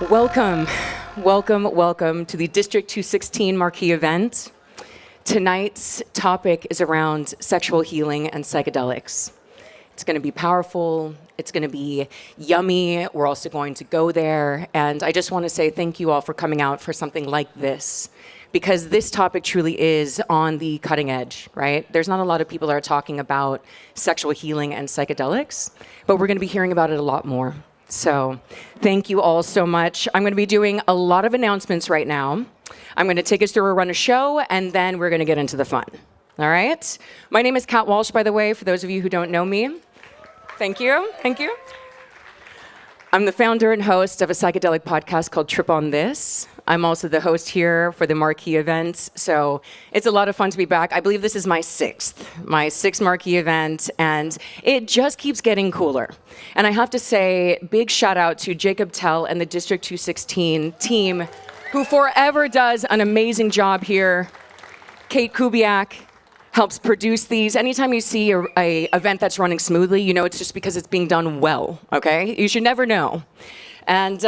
Welcome, welcome to the District216 Marquee event. Tonight's topic is around sexual healing and psychedelics. It's going to be powerful, it's going to be yummy, we're also going to go there, and I just want to say thank you all for coming out for something like this, because this topic truly is on the cutting edge, right? There's not a lot of people that are talking about sexual healing and psychedelics, but we're going to be hearing about it a lot more. So thank you all so much. I'm going to be doing a lot of announcements right now. I'm going to take us through a run of show, and then we're going to get into the fun. All right? My name is Kat Walsh, by the way, for those of you who don't know me. Thank you. I'm the founder and host of a psychedelic podcast called Trip on This. I'm also the host here for the Marquee events, so it's a lot of fun to be back. I believe this is my sixth Marquee event, and it just keeps getting cooler. And I have to say, big shout out to Jacob Tell and the District216 team, who forever does an amazing job here. Kate Kubiak helps produce these. Anytime you see a event that's running smoothly, you know it's just because it's being done well, okay? You should never know. And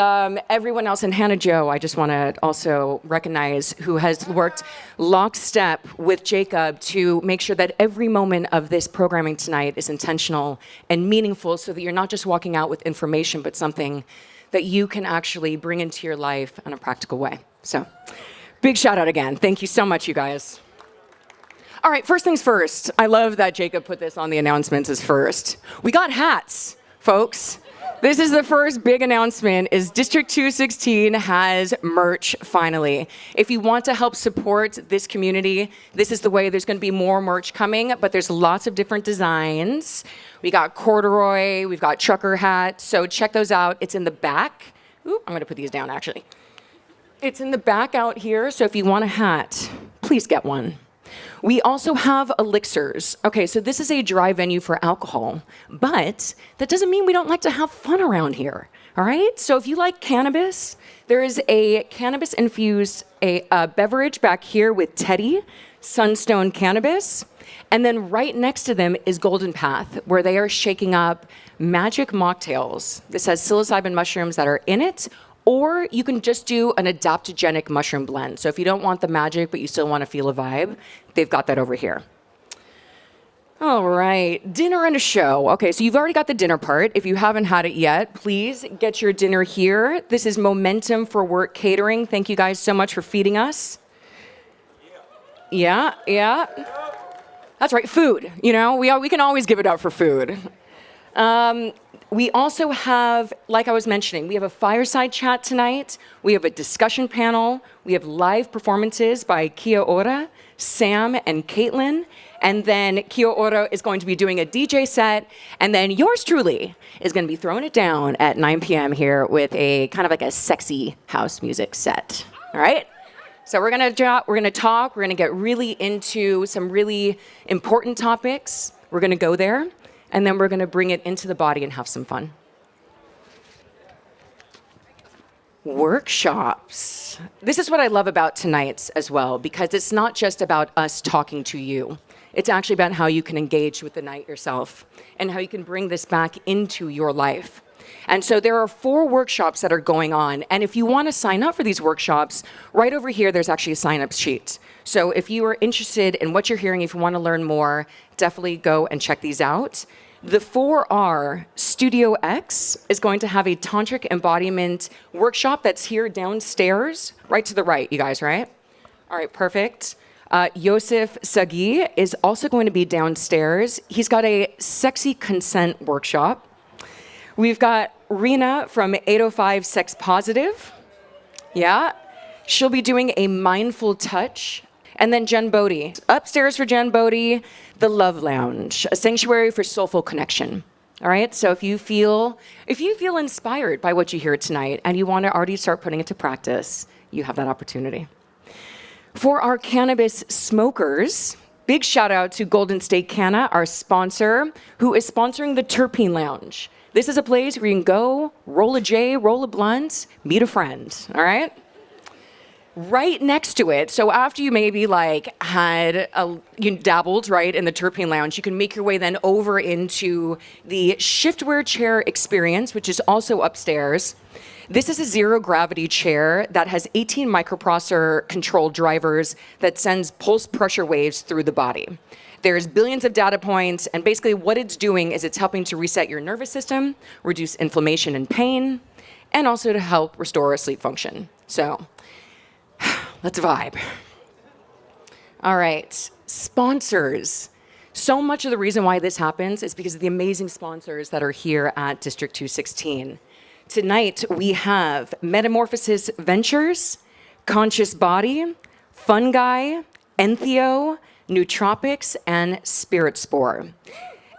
everyone else, and Hannah Jo, I just want to also recognize, who has worked lockstep with Jacob to make sure that every moment of this programming tonight is intentional and meaningful, so that you're not just walking out with information, but something that you can actually bring into your life in a practical way. So, big shout out again. Thank you so much, you guys. All right, first things first. I love that Jacob put this on the announcements as first. We got hats, folks. This is the first big announcement, is District216 has merch finally. If you want to help support this community, this is the way. There's going to be more merch coming, but there's lots of different designs. We got corduroy, we've got trucker hats, so check those out. It's in the back. Ooh, I'm going to put these down, actually. It's in the back out here, so if you want a hat, please get one. We also have Elixirs. Okay, so this is a dry venue for alcohol, but that doesn't mean we don't like to have fun around here, all right? So if you like cannabis, there is a cannabis-infused beverage back here with Teddy, Sunstone Cannabis, and then right next to them is Golden Path, where they are shaking up magic mocktails. This has psilocybin mushrooms that are in it, or you can just do an adaptogenic mushroom blend. So if you don't want the magic, but you still want to feel a vibe, they've got that over here. All right, dinner and a show. Okay, so you've already got the dinner part. If you haven't had it yet, please get your dinner here. This is Momentum for Work Catering. Thank you guys so much for feeding us. Yeah. That's right, food. You know, we can always give it up for food. We also have, like I was mentioning, we have a Fireside Chat tonight. We have a discussion panel. We have live performances by KiaOra, Sam, and Caitlin. And then KiaOra is going to be doing a DJ set. And then yours truly is going to be throwing it down at 9 p.m. here with a kind of like a sexy house music set. All right? So we're going to talk, we're going to get really into some really important topics. We're going to go there. And then we're going to bring it into the body and have some fun. Workshops. This is what I love about tonight's as well, because it's not just about us talking to you. It's actually about how you can engage with the night yourself and how you can bring this back into your life. And so there are 4 workshops that are going on. And if you want to sign up for these workshops, right over here, there's actually a sign-up sheet. So if you are interested in what you're hearing, if you want to learn more, definitely go and check these out. The 4 are Studio X is going to have a tantric embodiment workshop that's here downstairs, right to the right, you guys, right? All right, perfect. Yossef Sagi is also going to be downstairs. He's got a sexy consent workshop. We've got Rena from 805 Sex Positive. Yeah. She'll be doing a mindful touch. And then Jen Bodie. Upstairs for Jen Bodie, the Love Lounge, a sanctuary for soulful connection. All right? So if you feel inspired by what you hear tonight and you want to already start putting it to practice, you have that opportunity. For our cannabis smokers, big shout out to Golden State Canna, our sponsor, who is sponsoring the Terpene Lounge. This is a place where you can go, roll a J, roll a blunt, meet a friend, all right? Right next to it, so after you maybe you dabbled, right, in the Terpene Lounge, you can make your way then over into the shiftwear chair experience, which is also upstairs. This is a zero gravity chair that has 18 microprocessor controlled drivers that sends pulse pressure waves through the body. There's billions of data points, and basically what it's doing is it's helping to reset your nervous system, reduce inflammation and pain, and also to help restore sleep function. So, let's vibe. All right, sponsors. So much of the reason why this happens is because of the amazing sponsors that are here at District 216. Tonight, we have Metamorphosis Ventures, Conscious Body, Fungi, Entheo, Nootropics, and Spirit Spore.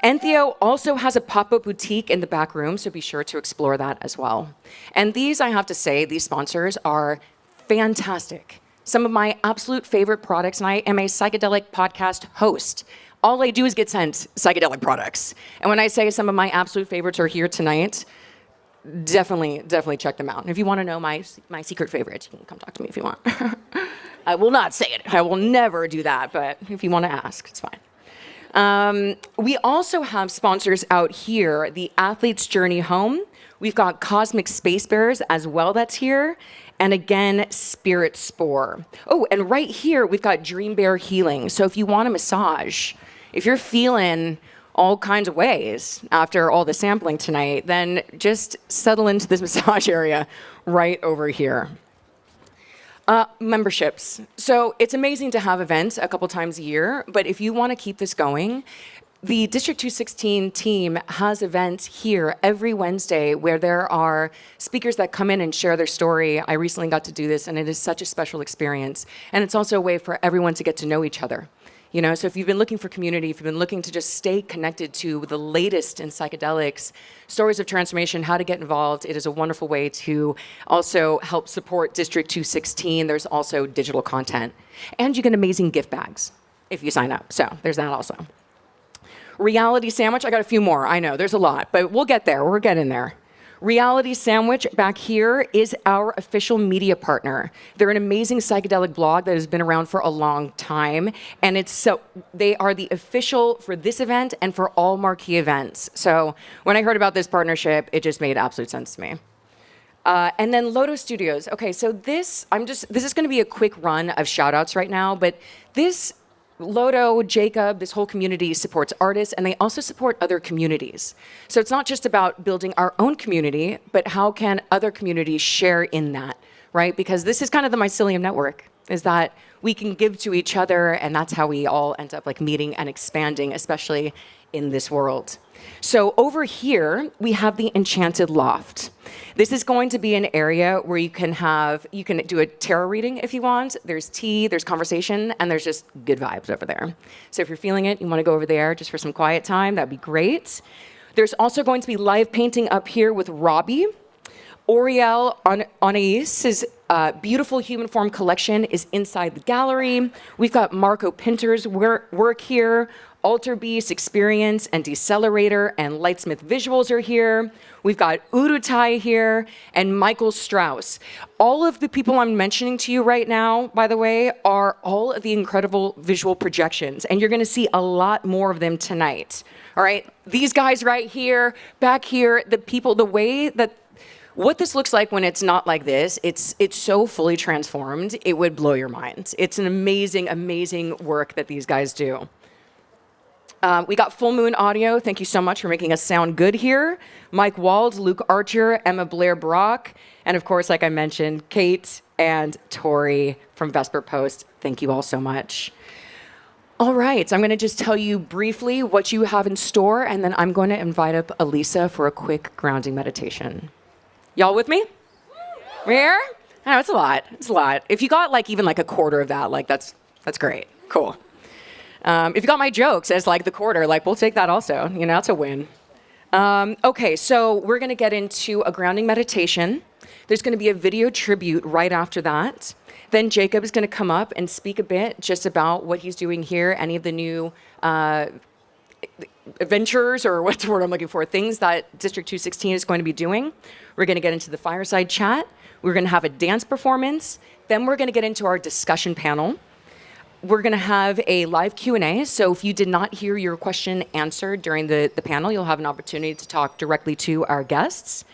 Entheo also has a pop-up boutique in the back room, so be sure to explore that as well. And these, I have to say, these sponsors are fantastic. Some of my absolute favorite products, and I am a psychedelic podcast host. All I do is get sent psychedelic products. And when I say some of my absolute favorites are here tonight, definitely check them out. And if you want to know my secret favorites, you can come talk to me if you want. I will not say it. I will never do that, but if you want to ask, it's fine. We also have sponsors out here, the Athlete's Journey Home. We've got Cosmic Space Bears as well that's here. And again, Spirit Spore. Oh, and right here, we've got Dream Bear Healing. So if you want a massage, if you're feeling all kinds of ways after all the sampling tonight, then just settle into this massage area right over here. Memberships. So it's amazing to have events a couple times a year, but if you want to keep this going, the District 216 team has events here every Wednesday where there are speakers that come in and share their story. I recently got to do this, and it is such a special experience. And it's also a way for everyone to get to know each other. You know, so if you've been looking for community, if you've been looking to just stay connected to the latest in psychedelics, stories of transformation, how to get involved, it is a wonderful way to also help support District 216. There's also digital content. And you get amazing gift bags if you sign up. So there's that also. Reality Sandwich, I got a few more. I know, there's a lot, but we'll get there. We're getting there. Reality Sandwich back here is our official media partner. They're an amazing psychedelic blog that has been around for a long time, and they are the official for this event and for all Marquee events. So when I heard about this partnership, it just made absolute sense to me. And then LoDo Studios. Okay, so this is going to be a quick run of shout outs right now, but this LoDo, Jacob, this whole community supports artists, and they also support other communities. So it's not just about building our own community, but how can other communities share in that, right? Because this is kind of the mycelium network, is that we can give to each other, and that's how we all end up like meeting and expanding, especially in this world. So over here, we have the Enchanted Loft. This is going to be an area where you can do a tarot reading if you want. There's tea, there's conversation, and there's just good vibes over there. So if you're feeling it, you want to go over there just for some quiet time, that'd be great. There's also going to be live painting up here with Robbie. Oriel Anais's beautiful human form collection is inside the gallery. We've got Marco Pinter's work here. Alter Beast, Experience, and Decelerator, and Lightsmith Visuals are here. We've got Urutai here, and Michael Strauss. All of the people I'm mentioning to you right now, by the way, are all of the incredible visual projections, and you're gonna see a lot more of them tonight. All right, these guys right here, back here, the people, the way that what this looks like when it's not like this, it's so fully transformed, it would blow your mind. It's an amazing, amazing work that these guys do. We got Full Moon Audio. Thank you so much for making us sound good here. Mike Wald, Luke Archer, Emma Blair Brock, and of course, like I mentioned, Kate and Tori from Vesper Post. Thank you all so much. All right, so I'm going to just tell you briefly what you have in store, and then I'm going to invite up Alisa for a quick grounding meditation. Y'all with me? We're here? I know, it's a lot. It's a lot. If you got even a quarter of that, that's great. Cool. If you got my jokes as the quarter, we'll take that also. You know, that's a win. Okay, so we're going to get into a grounding meditation. There's going to be a video tribute right after that. Then Jacob is going to come up and speak a bit just about what he's doing here, any of the new adventures, or what's the word I'm looking for, things that District 216 is going to be doing. We're going to get into the Fireside Chat. We're going to have a dance performance. Then we're going to get into our discussion panel. we're going to have a live Q&A. So if you did not hear your question answered during the panel, you'll have an opportunity to talk directly to our guests.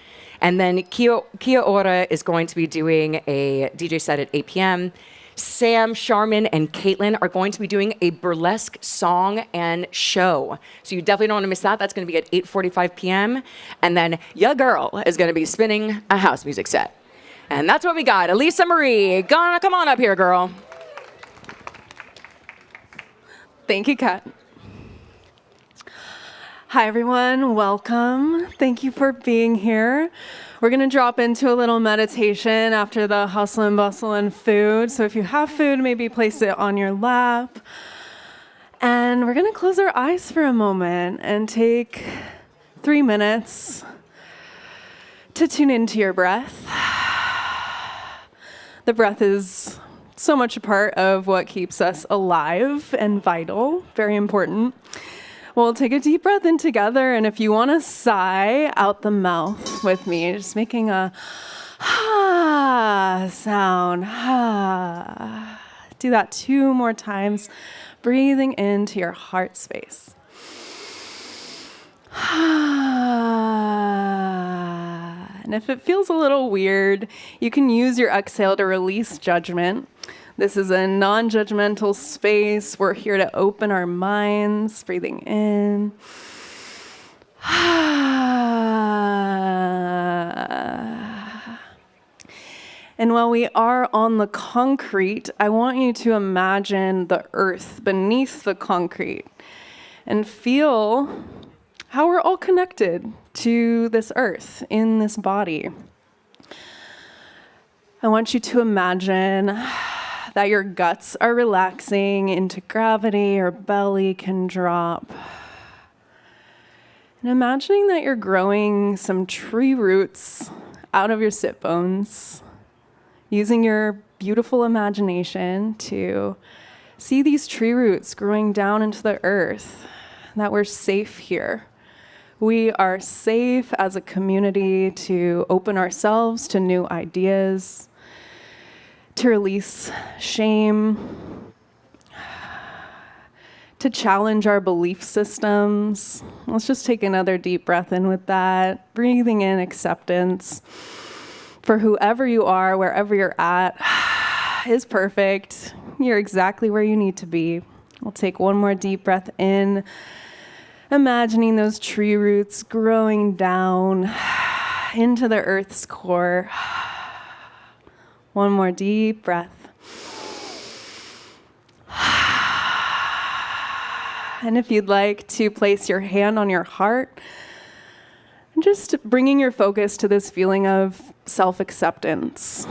And then KiaOra is going to be doing a DJ set at 8 p.m. Sam, Charmin, and Caitlin are going to be doing a burlesque song and show. So you definitely don't want to miss that. That's going to be at 8:45 p.m. And then your girl is going to be spinning a house music set. And that's what we got. Alisa Marie, come on up here, girl. Thank you, Kat. Hi, everyone. Welcome. Thank you for being here. We're going to drop into a little meditation after the hustle and bustle and food. So if you have food, maybe place it on your lap. And we're going to close our eyes for a moment and take 3 minutes to tune into your breath. The breath is so much a part of what keeps us alive and vital. Very important. We'll take a deep breath in together, and if you want to sigh out the mouth with me, just making a ha sound. Ha. Do that 2 more times, breathing into your heart space. And if it feels a little weird, you can use your exhale to release judgment. This is a non-judgmental space. We're here to open our minds, breathing in. And while we are on the concrete, I want you to imagine the earth beneath the concrete and feel how we're all connected to this earth in this body. I want you to imagine that your guts are relaxing into gravity, your belly can drop. And imagining that you're growing some tree roots out of your sit bones, using your beautiful imagination to see these tree roots growing down into the earth, that we're safe here. We are safe as a community to open ourselves to new ideas, to release shame, to challenge our belief systems. Let's just take another deep breath in with that, breathing in acceptance for whoever you are, wherever you're at, is perfect. You're exactly where you need to be. We'll take one more deep breath in, imagining those tree roots growing down into the earth's core. One more deep breath. And if you'd like to place your hand on your heart, and just bringing your focus to this feeling of self-acceptance.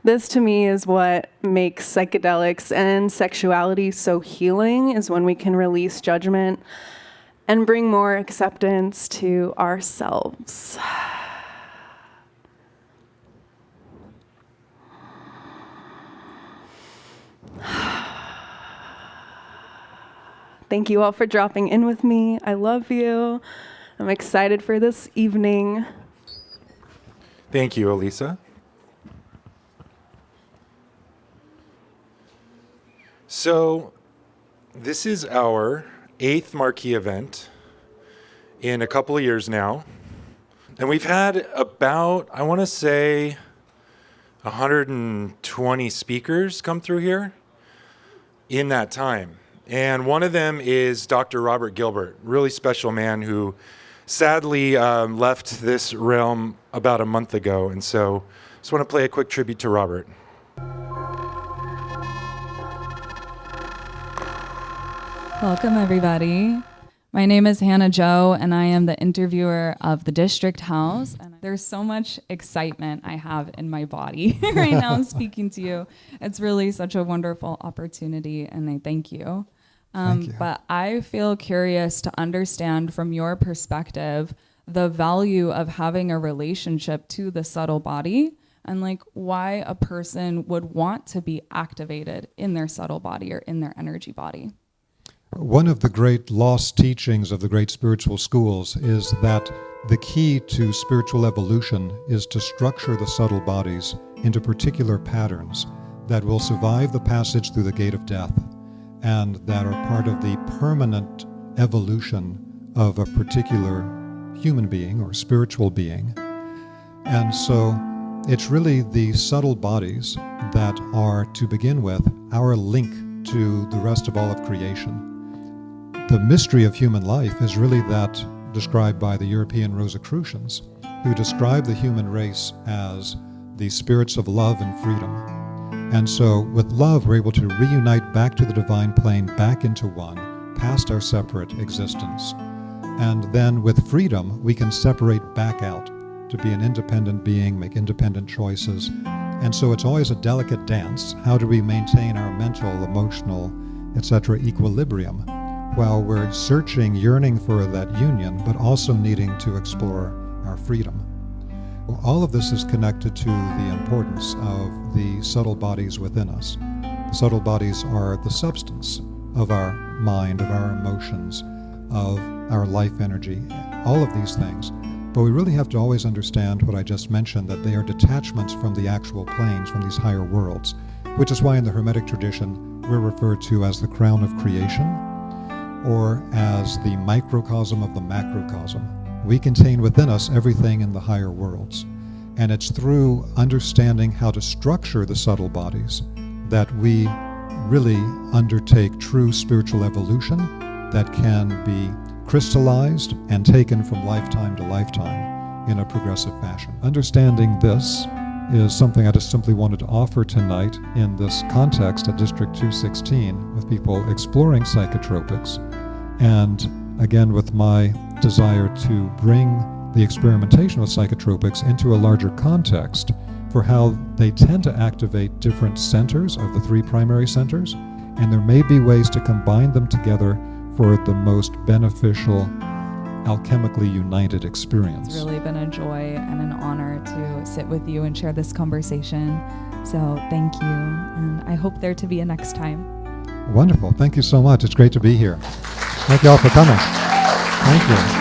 This, to me, is what makes psychedelics and sexuality so healing, is when we can release judgment and bring more acceptance to ourselves. Thank you all for dropping in with me. I love you. I'm excited for this evening. Thank you, Alisa. So, this is our 8th Marquee event in a couple of years now. And we've had about, I want to say, 120 speakers come through here in that time. And one of them is Dr. Robert Gilbert, really special man who sadly left this realm about a month ago. And so I just want to play a quick tribute to Robert. Welcome, everybody. My name is Hannah Jo, and I am the interviewer of the District House. And there's so much excitement I have in my body right now speaking to you. It's really such a wonderful opportunity, and I thank you. Thank you. But I feel curious to understand from your perspective the value of having a relationship to the subtle body, and like why a person would want to be activated in their subtle body or in their energy body. One of the great lost teachings of the great spiritual schools is that the key to spiritual evolution is to structure the subtle bodies into particular patterns that will survive the passage through the gate of death and that are part of the permanent evolution of a particular human being or spiritual being. And so it's really the subtle bodies that are, to begin with, our link to the rest of all of creation. The mystery of human life is really that described by the European Rosicrucians, who describe the human race as the spirits of love and freedom. And so with love, we're able to reunite back to the divine plane, back into one, past our separate existence. And then with freedom, we can separate back out to be an independent being, make independent choices. And so it's always a delicate dance. How do we maintain our mental, emotional, etc. equilibrium while we're searching, yearning for that union, but also needing to explore our freedom? All of this is connected to the importance of the subtle bodies within us. The subtle bodies are the substance of our mind, of our emotions, of our life energy, all of these things. But we really have to always understand what I just mentioned, that they are detachments from the actual planes, from these higher worlds, which is why in the Hermetic tradition we're referred to as the crown of creation or as the microcosm of the macrocosm. We contain within us everything in the higher worlds. And it's through understanding how to structure the subtle bodies that we really undertake true spiritual evolution that can be crystallized and taken from lifetime to lifetime in a progressive fashion. Understanding this is something I just simply wanted to offer tonight in this context at District 216 with people exploring psychotropics, and again with my desire to bring the experimentation with psychotropics into a larger context for how they tend to activate different centers of the three primary centers, and there may be ways to combine them together for the most beneficial, alchemically united experience. It's really been a joy and an honor to sit with you and share this conversation. So thank you, and I hope there to be a next time. Wonderful. Thank you so much. It's great to be here. Thank you all for coming. Thank you.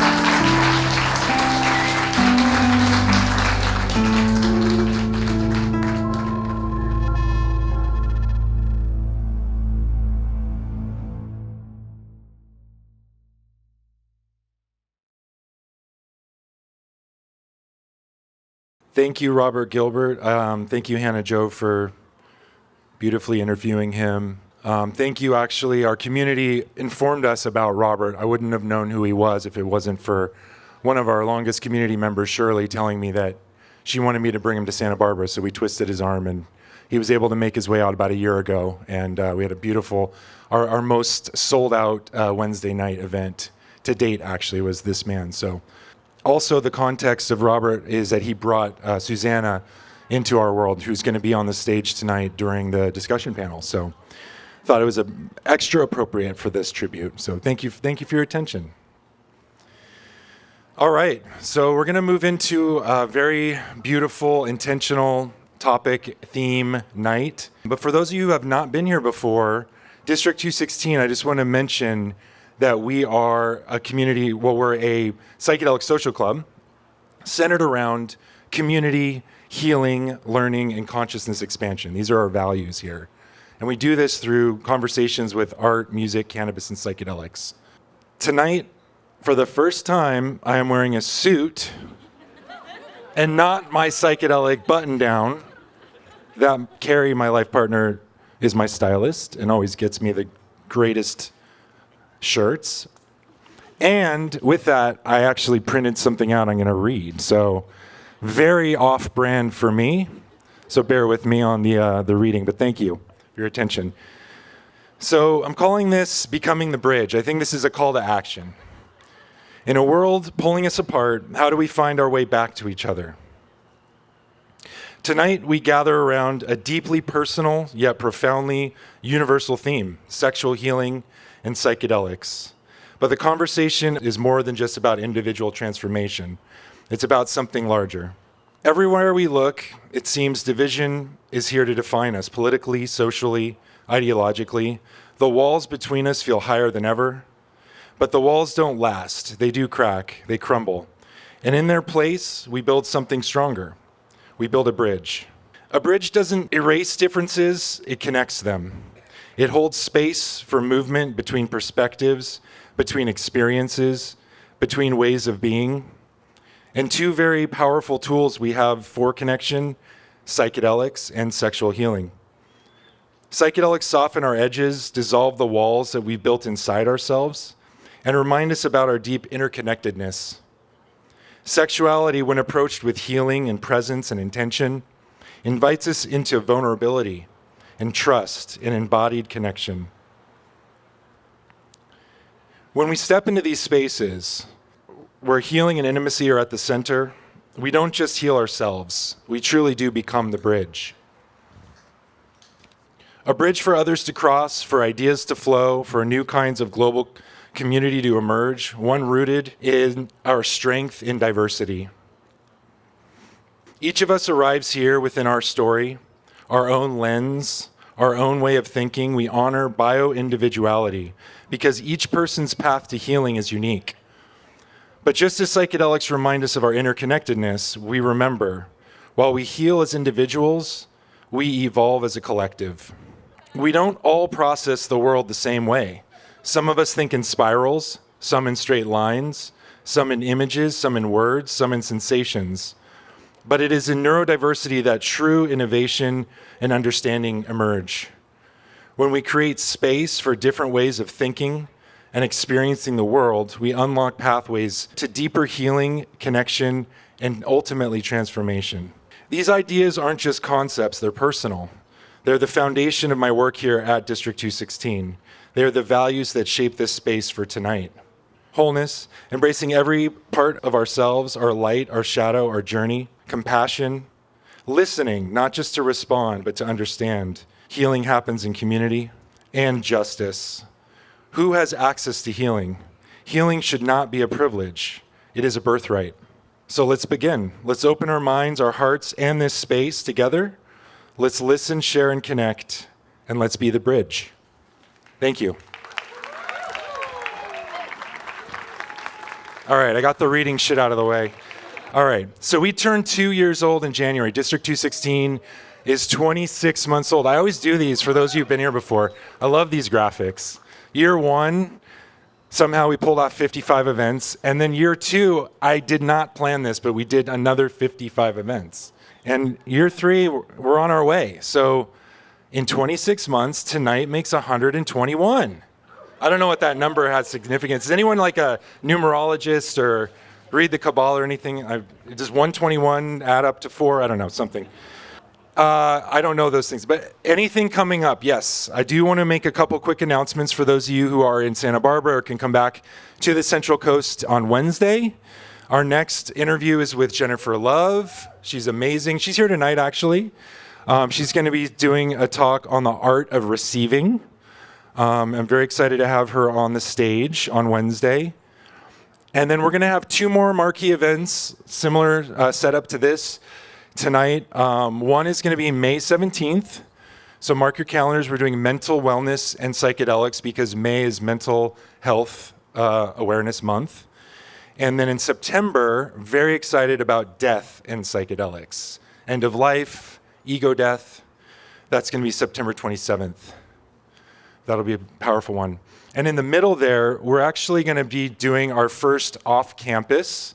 Thank you, Robert Gilbert. Thank you, Hannah Jo, for beautifully interviewing him. Thank you, actually. Our community informed us about Robert. I wouldn't have known who he was if it wasn't for one of our longest community members, Shirley, telling me that she wanted me to bring him to Santa Barbara. So we twisted his arm, and he was able to make his way out about a year ago. And we had a beautiful, our most sold out Wednesday night event to date, actually, was this man. So also the context of Robert is that he brought Susannah into our world, who's going to be on the stage tonight during the discussion panel. So thought it was extra appropriate for this tribute. So thank you for your attention. All right, so we're going to move into a very beautiful, intentional topic, theme night. But for those of you who have not been here before, District 216, I just want to mention that we are a community, we're a psychedelic social club centered around community, healing, learning, and consciousness expansion. These are our values here. And we do this through conversations with art, music, cannabis, and psychedelics. Tonight, for the first time, I am wearing a suit and not my psychedelic button-down. That Carrie, my life partner, is my stylist and always gets me the greatest shirts. And with that, I actually printed something out I'm going to read. So very off-brand for me. So bear with me on the reading, but thank you for your attention. So I'm calling this Becoming the Bridge. I think this is a call to action. In a world pulling us apart, how do we find our way back to each other? Tonight, we gather around a deeply personal, yet profoundly universal theme, sexual healing and psychedelics. But the conversation is more than just about individual transformation. It's about something larger. Everywhere we look, it seems division is here to define us politically, socially, ideologically. The walls between us feel higher than ever, but the walls don't last. They do crack, they crumble. And in their place, we build something stronger. We build a bridge. A bridge doesn't erase differences, it connects them. It holds space for movement between perspectives, between experiences, between ways of being. And two very powerful tools we have for connection, psychedelics and sexual healing. Psychedelics soften our edges, dissolve the walls that we've built inside ourselves, and remind us about our deep interconnectedness. Sexuality, when approached with healing and presence and intention, invites us into vulnerability and trust and embodied connection. When we step into these spaces where healing and intimacy are at the center, we don't just heal ourselves, we truly do become the bridge. A bridge for others to cross, for ideas to flow, for new kinds of global community to emerge, one rooted in our strength in diversity. Each of us arrives here within our story, our own lens, our own way of thinking. We honor bio-individuality because each person's path to healing is unique. But just as psychedelics remind us of our interconnectedness, we remember, while we heal as individuals, we evolve as a collective. We don't all process the world the same way. Some of us think in spirals, some in straight lines, some in images, some in words, some in sensations. But it is in neurodiversity that true innovation and understanding emerge. When we create space for different ways of thinking and experiencing the world, we unlock pathways to deeper healing, connection, and ultimately transformation. These ideas aren't just concepts, they're personal. They're the foundation of my work here at District216. They are the values that shape this space for tonight. Wholeness, embracing every part of ourselves, our light, our shadow, our journey. Compassion, listening, not just to respond, but to understand. Healing happens in community. And justice. Who has access to healing? Healing should not be a privilege. It is a birthright. So let's begin. Let's open our minds, our hearts, and this space together. Let's listen, share, and connect, and let's be the bridge. Thank you. All right, I got the reading shit out of the way. All right, so we turned 2 years old in January. District216 is 26 months old. I always do these for those of you who've been here before. I love these graphics. Year one, somehow we pulled off 55 events. And then year two, I did not plan this, but we did another 55 events. And year three, we're on our way. So in 26 months, tonight makes 121. I don't know what that number has significance. Is anyone like a numerologist or read the Kabbalah or anything? Does 121 add up to 4? I don't know, something. I don't know those things. But anything coming up, yes. I do want to make a couple quick announcements for those of you who are in Santa Barbara or can come back to the Central Coast on Wednesday. Our next interview is with Jennifer Love. She's amazing. She's here tonight, actually. She's going to be doing a talk on the art of receiving. I'm very excited to have her on the stage on Wednesday. And then we're going to have 2 more marquee events, similar setup to this tonight. One is going to be May 17th. So mark your calendars. We're doing mental wellness and psychedelics because May is Mental Health Awareness Month. And then in September, very excited about death and psychedelics. End of life, ego death. That's going to be September 27th. That'll be a powerful one. And in the middle there, we're actually going to be doing our first off-campus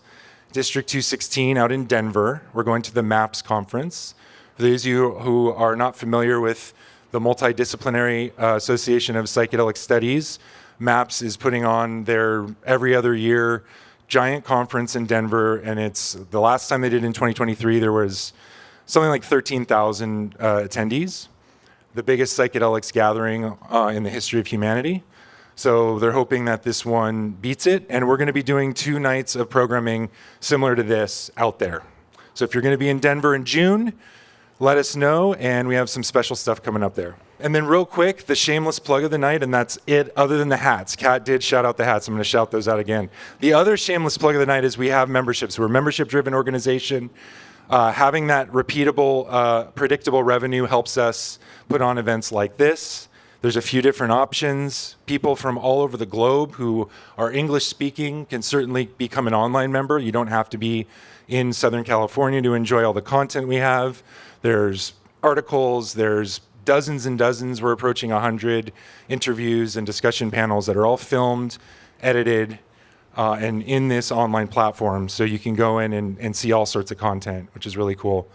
District216 out in Denver. We're going to the MAPS conference. For those of you who are not familiar with the Multidisciplinary Association of Psychedelic Studies, MAPS is putting on their every other year giant conference in Denver, and it's the last time they did in 2023, there was something like 13,000 attendees, the biggest psychedelics gathering in the history of humanity. So they're hoping that this one beats it, and we're going to be doing 2 nights of programming similar to this out there. So if you're going to be in Denver in June, let us know, and we have some special stuff coming up there. And then real quick, the shameless plug of the night, and that's it other than the hats. Kat did shout out the hats. I'm going to shout those out again. The other shameless plug of the night is we have memberships. We're a membership-driven organization. Having that repeatable, predictable revenue helps us put on events like this. There's a few different options. People from all over the globe who are English-speaking can certainly become an online member. You don't have to be in Southern California to enjoy all the content we have. There's articles, there's dozens and dozens, we're approaching 100 interviews and discussion panels that are all filmed, edited, and in this online platform. So you can go in and see all sorts of content, which is really cool.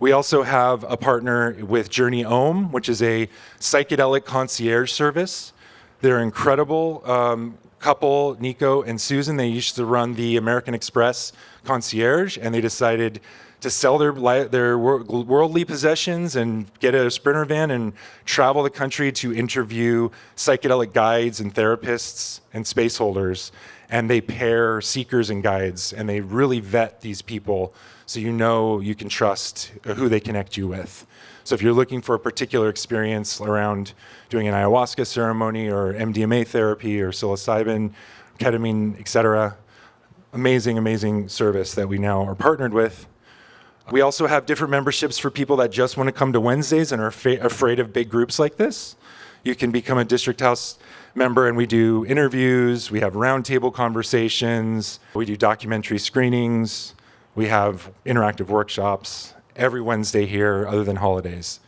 We also have a partner with Journey Ohm, which is a psychedelic concierge service. They're incredible couple, Nico and Susan. They used to run the American Express concierge, and they decided to sell their worldly possessions and get a Sprinter van and travel the country to interview psychedelic guides and therapists and space holders. And they pair seekers and guides, and they really vet these people so you know you can trust who they connect you with. So if you're looking for a particular experience around doing an ayahuasca ceremony or MDMA therapy or psilocybin, ketamine, etc., amazing, amazing service that we now are partnered with. We also have different memberships for people that just want to come to Wednesdays and are afraid of big groups like this. You can become a District House member, and we do interviews, we have roundtable conversations, we do documentary screenings, we have interactive workshops every Wednesday here other than holidays.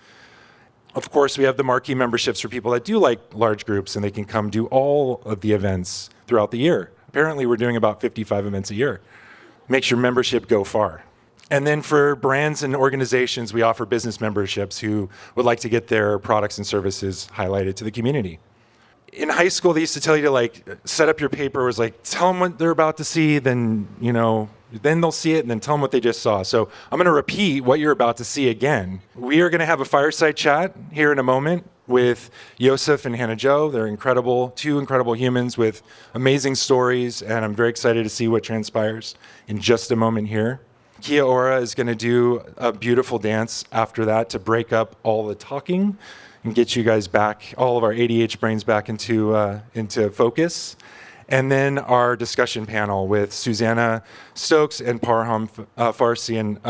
Of course, we have the Marquee memberships for people that do like large groups, and they can come do all of the events throughout the year. Apparently, we're doing about 55 events a year. Makes your membership go far. And then for brands and organizations, we offer business memberships who would like to get their products and services highlighted to the community. In high school, they used to tell you to like set up your paper. It was like, tell them what they're about to see, then, then they'll see it, and then tell them what they just saw. So I'm going to repeat what you're about to see again. We are going to have a fireside chat here in a moment with Yossef and Hannah Jo. They're incredible, two incredible humans with amazing stories, and I'm very excited to see what transpires in just a moment here. KiaOra is going to do a beautiful dance after that to break up all the talking and get you guys back, all of our ADH brains back into focus. And then our discussion panel with Susannah, Stokes, and Parham, Farsi, and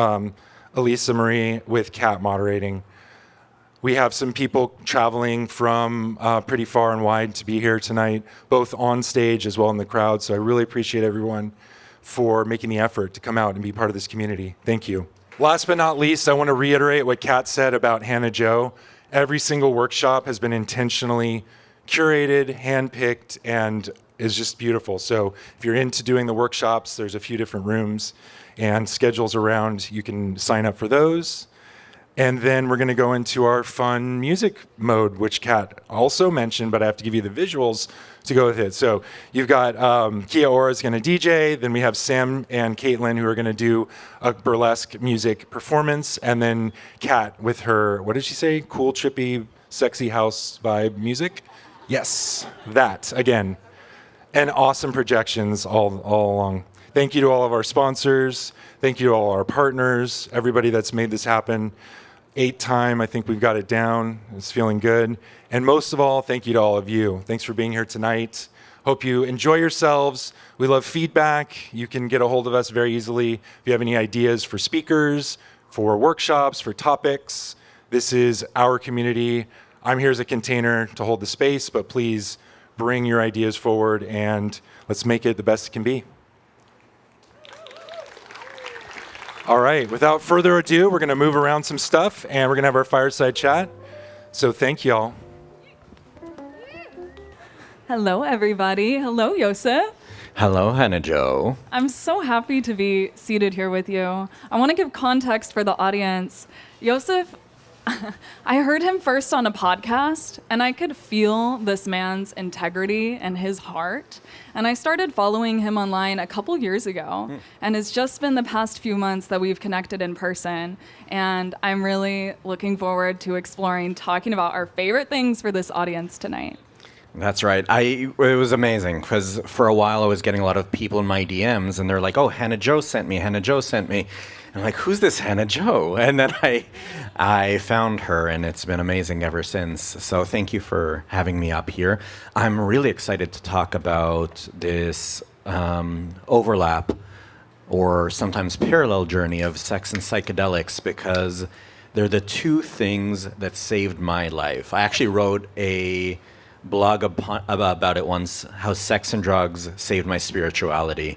Alisa Marie with Kat moderating. We have some people traveling from pretty far and wide to be here tonight, both on stage as well in the crowd. So I really appreciate everyone for making the effort to come out and be part of this community. Thank you. Last but not least, I want to reiterate what Kat said about Hannah Jo. Every single workshop has been intentionally curated, handpicked, and is just beautiful. So if you're into doing the workshops, there's a few different rooms and schedules around. You can sign up for those. And then we're going to go into our fun music mode, which Kat also mentioned, but I have to give you the visuals to go with it. So you've got KiaOra is going to DJ. Then we have Sam and Caitlin who are going to do a burlesque music performance. And then Kat with her, what did she say? Cool, trippy, sexy house vibe music. Yes, that again. And awesome projections all along. Thank you to all of our sponsors. Thank you to all our partners, everybody that's made this happen. 8th time, I think we've got it down. It's feeling good. And most of all, thank you to all of you. Thanks for being here tonight. Hope you enjoy yourselves. We love feedback. You can get a hold of us very easily if you have any ideas for speakers, for workshops, for topics. This is our community. I'm here as a container to hold the space, but please bring your ideas forward and let's make it the best it can be. All right, without further ado, we're going to move around some stuff and we're going to have our fireside chat. So thank y'all. Hello, everybody. Hello, Yossef. Hello, Hannah Jo. I'm so happy to be seated here with you. I want to give context for the audience. Yossef, I heard him first on a podcast, and I could feel this man's integrity and his heart. And I started following him online a couple years ago, and it's just been the past few months that we've connected in person. And I'm really looking forward to exploring, talking about our favorite things for this audience tonight. That's right. It was amazing because for a while I was getting a lot of people in my DMs, and they're like, "Oh, Hannah Jo sent me. Hannah Jo sent me." I'm like, "Who's this Hannah Jo?" And then I found her, and it's been amazing ever since. So thank you for having me up here. I'm really excited to talk about this overlap or sometimes parallel journey of sex and psychedelics because they're the two things that saved my life. I actually wrote a blog about it once, how sex and drugs saved my spirituality.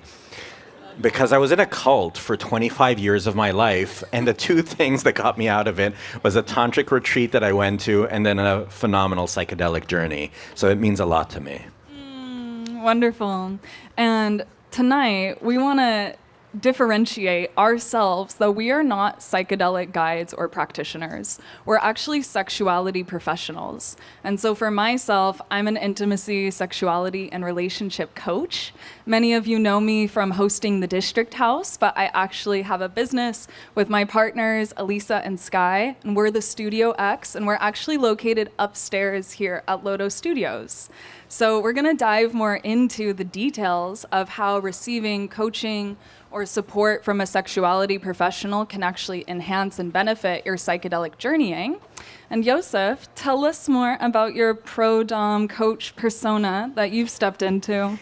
because I was in a cult for 25 years of my life, and the two things that got me out of it was a tantric retreat that I went to, and then a phenomenal psychedelic journey. So it means a lot to me. Wonderful. And tonight, we want to differentiate ourselves, though we are not psychedelic guides or practitioners. We're actually sexuality professionals. And so for myself, I'm an intimacy, sexuality, and relationship coach. Many of you know me from hosting the District House, but I actually have a business with my partners, Alisa and Sky, and we're the Studio X, and we're actually located upstairs here at LoDo Studios. So we're going to dive more into the details of how receiving coaching or support from a sexuality professional can actually enhance and benefit your psychedelic journeying. And Yossef, tell us more about your pro-dom coach persona that you've stepped into.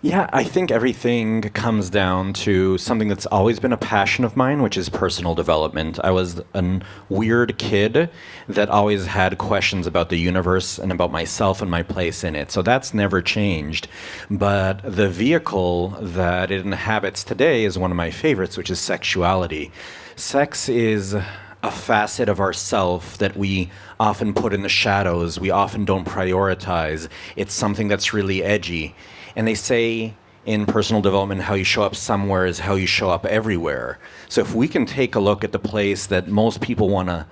Yeah, I think everything comes down to something that's always been a passion of mine, which is personal development. I was a weird kid that always had questions about the universe and about myself and my place in it. So that's never changed. But the vehicle that it inhabits today is one of my favorites, which is sexuality. Sex is a facet of ourself that we often put in the shadows. We often don't prioritize. It's something that's really edgy. And they say in personal development, how you show up somewhere is how you show up everywhere. So if we can take a look at the place that most people want to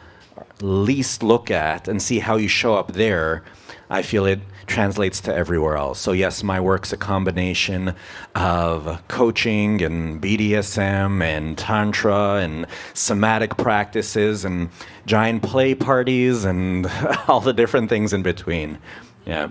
least look at and see how you show up there, I feel it translates to everywhere else. So yes, my work's a combination of coaching and BDSM and Tantra and somatic practices and giant play parties and all the different things in between. Yeah.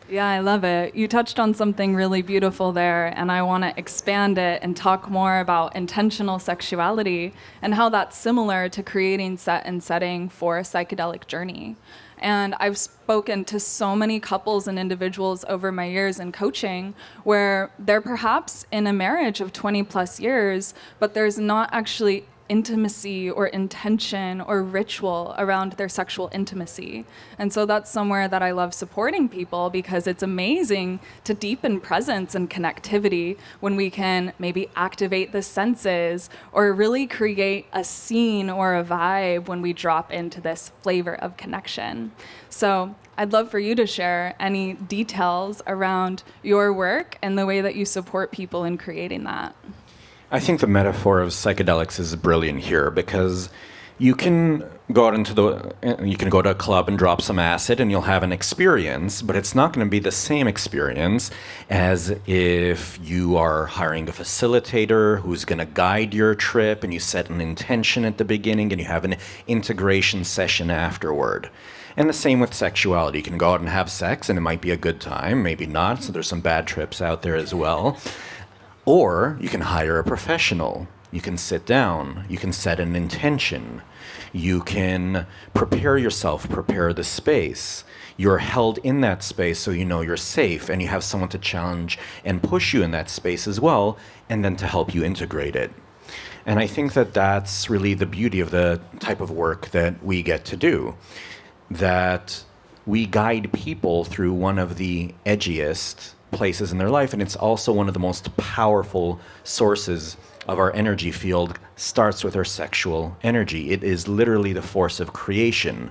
Yeah, I love it. You touched on something really beautiful there, and I want to expand it and talk more about intentional sexuality and how that's similar to creating set and setting for a psychedelic journey. And I've spoken to so many couples and individuals over my years in coaching where they're perhaps in a marriage of 20 plus years, but there's not actually intimacy or intention or ritual around their sexual intimacy. And so that's somewhere that I love supporting people, because it's amazing to deepen presence and connectivity when we can maybe activate the senses or really create a scene or a vibe when we drop into this flavor of connection. So I'd love for you to share any details around your work and the way that you support people in creating that. I think the metaphor of psychedelics is brilliant here, because you can go to a club and drop some acid and you'll have an experience, but it's not going to be the same experience as if you are hiring a facilitator who's going to guide your trip and you set an intention at the beginning and you have an integration session afterward. And the same with sexuality. You can go out and have sex and it might be a good time, maybe not, so there's some bad trips out there as well. Or you can hire a professional. You can sit down. You can set an intention. You can prepare yourself, prepare the space. You're held in that space so you know you're safe, and you have someone to challenge and push you in that space as well, and then to help you integrate it. And I think that that's really the beauty of the type of work that we get to do, that we guide people through one of the edgiest places in their life, and it's also one of the most powerful sources of our energy field. Starts with our sexual energy. It is literally the force of creation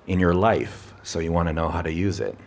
in your life, so you want to know how to use it.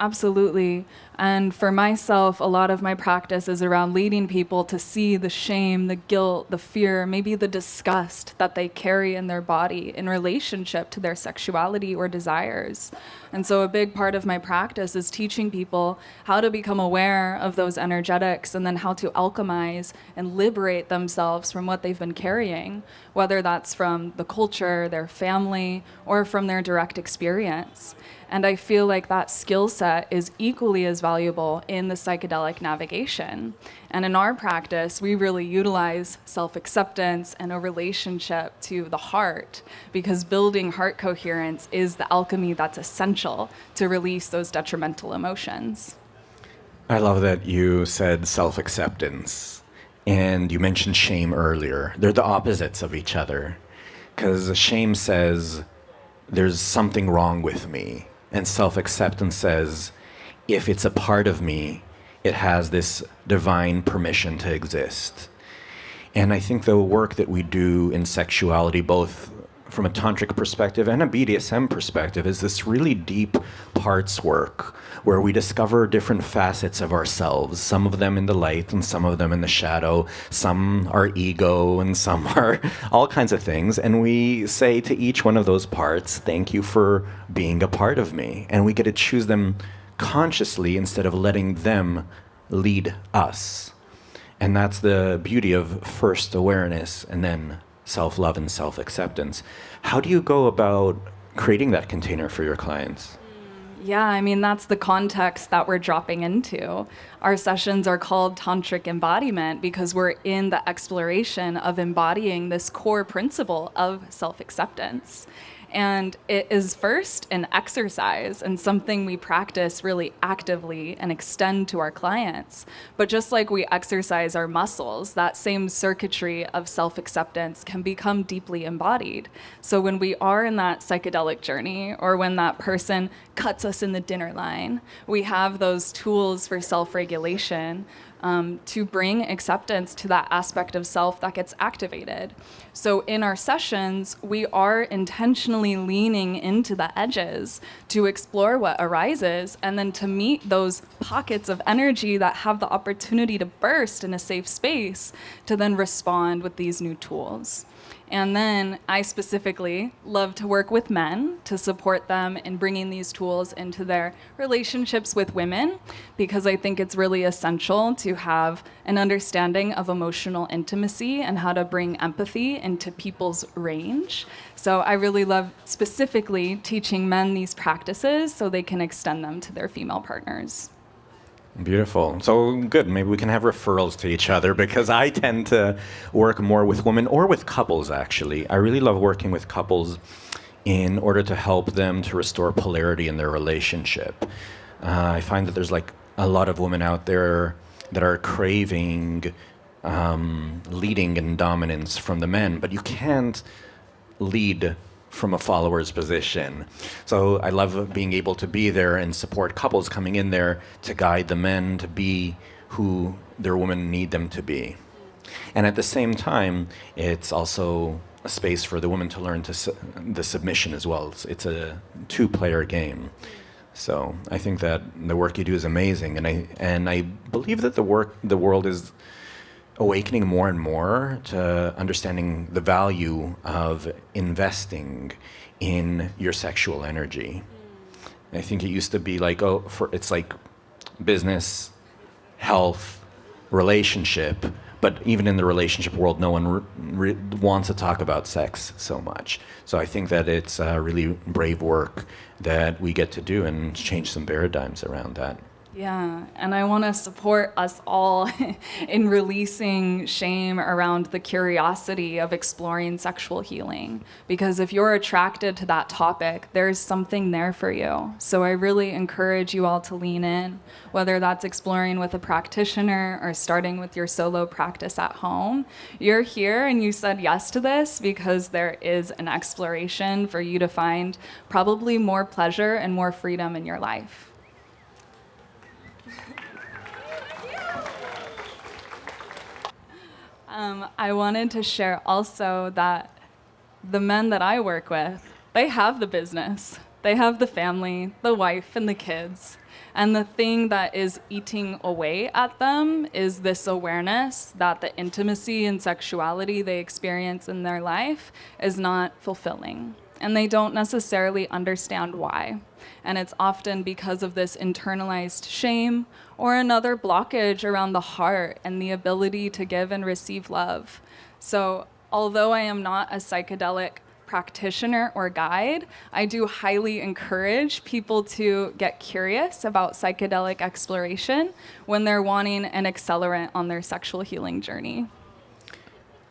Absolutely. And for myself, a lot of my practice is around leading people to see the shame, the guilt, the fear, maybe the disgust that they carry in their body in relationship to their sexuality or desires. And so a big part of my practice is teaching people how to become aware of those energetics and then how to alchemize and liberate themselves from what they've been carrying, whether that's from the culture, their family, or from their direct experience. And I feel like that skill set is equally as valuable in the psychedelic navigation. And in our practice, we really utilize self-acceptance and a relationship to the heart, because building heart coherence is the alchemy that's essential to release those detrimental emotions. I love that you said self-acceptance, and you mentioned shame earlier. They're the opposites of each other, because shame says, there's something wrong with me. And self-acceptance says, if it's a part of me, it has this divine permission to exist. And I think the work that we do in sexuality, both from a tantric perspective and a BDSM perspective, is this really deep parts work where we discover different facets of ourselves, some of them in the light and some of them in the shadow, some are ego and some are all kinds of things. And we say to each one of those parts, thank you for being a part of me. And we get to choose them consciously instead of letting them lead us. And that's the beauty of first awareness and then self-love and self-acceptance. How do you go about creating that container for your clients? Yeah, I mean, that's the context that we're dropping into. Our sessions are called Tantric Embodiment because we're in the exploration of embodying this core principle of self-acceptance. And it is first an exercise and something we practice really actively and extend to our clients. But just like we exercise our muscles, that same circuitry of self-acceptance can become deeply embodied. So when we are in that psychedelic journey, or when that person cuts us in the dinner line, we have those tools for self-regulation to bring acceptance to that aspect of self that gets activated. So in our sessions, we are intentionally leaning into the edges to explore what arises and then to meet those pockets of energy that have the opportunity to burst in a safe space to then respond with these new tools. And then I specifically love to work with men to support them in bringing these tools into their relationships with women, because I think it's really essential to have an understanding of emotional intimacy and how to bring empathy into people's range. So I really love specifically teaching men these practices so they can extend them to their female partners. Beautiful. So good. Maybe we can have referrals to each other, because I tend to work more with women or with couples, actually. I really love working with couples in order to help them to restore polarity in their relationship. I find that there's like a lot of women out there that are craving leading and dominance from the men, but you can't lead from a follower's position. So I love being able to be there and support couples coming in there to guide the men to be who their women need them to be. And at the same time, it's also a space for the women to learn the submission as well. It's a two-player game. So I think that the work you do is amazing, and I believe that the world is awakening more and more to understanding the value of investing in your sexual energy. I think it used to be like, it's like business, health, relationship, but even in the relationship world, no one wants to talk about sex so much. So I think that it's really brave work that we get to do and change some paradigms around that. Yeah, and I want to support us all in releasing shame around the curiosity of exploring sexual healing. Because if you're attracted to that topic, there's something there for you. So I really encourage you all to lean in, whether that's exploring with a practitioner or starting with your solo practice at home. You're here and you said yes to this because there is an exploration for you to find probably more pleasure and more freedom in your life. I wanted to share also that the men that I work with, they have the business. They have the family, the wife, and the kids. And the thing that is eating away at them is this awareness that the intimacy and sexuality they experience in their life is not fulfilling. And they don't necessarily understand why. And it's often because of this internalized shame or another blockage around the heart and the ability to give and receive love. So although I am not a psychedelic practitioner or guide, I do highly encourage people to get curious about psychedelic exploration when they're wanting an accelerant on their sexual healing journey.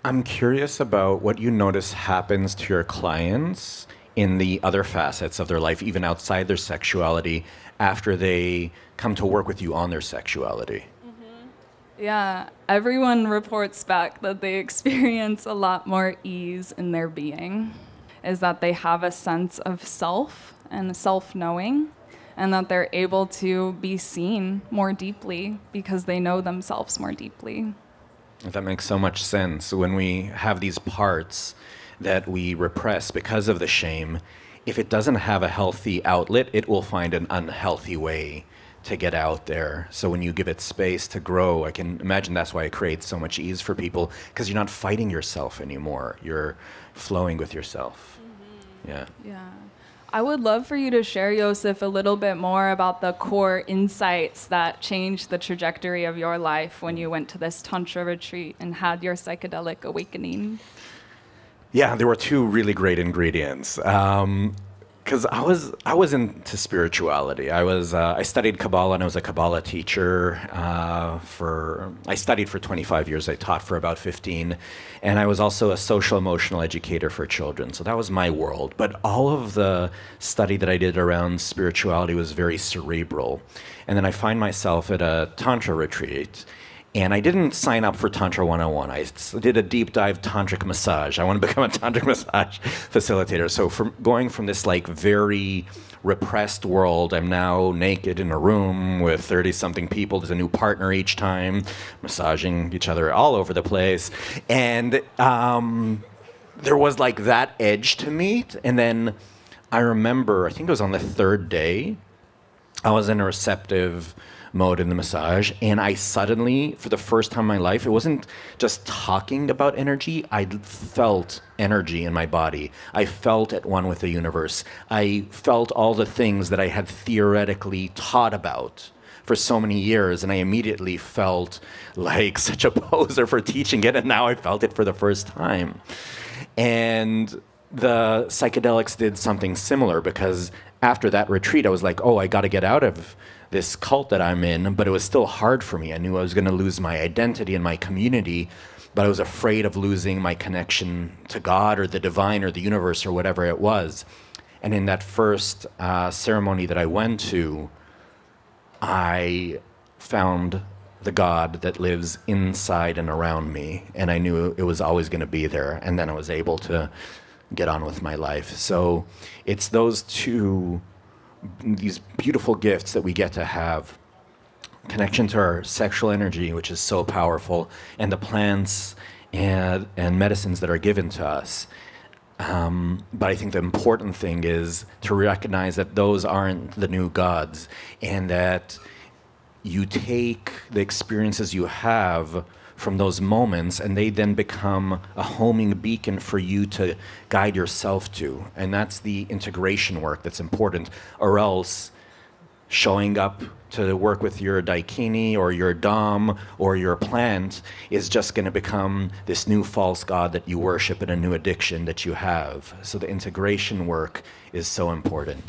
I'm curious about what you notice happens to your clients in the other facets of their life, even outside their sexuality, after they come to work with you on their sexuality. Yeah, everyone reports back that they experience a lot more ease in their being, is that they have a sense of self and self-knowing, and that they're able to be seen more deeply because they know themselves more deeply. That makes so much sense. When we have these parts that we repress because of the shame, if it doesn't have a healthy outlet, it will find an unhealthy way to get out there. So when you give it space to grow, I can imagine that's why it creates so much ease for people, because you're not fighting yourself anymore. You're flowing with yourself. Yeah. I would love for you to share, Yossef, a little bit more about the core insights that changed the trajectory of your life when you went to this Tantra retreat and had your psychedelic awakening. Yeah, there were two really great ingredients. Because I was into spirituality. I studied Kabbalah, and I was a Kabbalah teacher. I studied for 25 years. I taught for about 15, and I was also a social emotional educator for children. So that was my world. But all of the study that I did around spirituality was very cerebral. And then I find myself at a Tantra retreat. And I didn't sign up for Tantra 101. I did a deep dive tantric massage. I want to become a tantric massage facilitator. So going from this like very repressed world, I'm now naked in a room with 30-something people. There's a new partner each time, massaging each other all over the place. And there was like that edge to meet. And then I remember, I think it was on the third day, I was in a receptive mode in the massage, and I suddenly, for the first time in my life, it wasn't just talking about energy, I felt energy in my body. I felt at one with the universe. I felt all the things that I had theoretically taught about for so many years, and I immediately felt like such a poser for teaching it, and now I felt it for the first time. And the psychedelics did something similar, because after that retreat, I was like, oh, I got to get out of this cult that I'm in, but it was still hard for me. I knew I was going to lose my identity and my community, but I was afraid of losing my connection to God or the divine or the universe or whatever it was. And in that first ceremony that I went to, I found the God that lives inside and around me, and I knew it was always going to be there, and then I was able to get on with my life. So it's those two, these beautiful gifts that we get to have. Connection to our sexual energy, which is so powerful, and the plants and medicines that are given to us. But I think the important thing is to recognize that those aren't the new gods, and that you take the experiences you have from those moments, and they then become a homing beacon for you to guide yourself to. And that's the integration work that's important, or else showing up to work with your daikini or your dom or your plant is just going to become this new false god that you worship and a new addiction that you have. So the integration work is so important.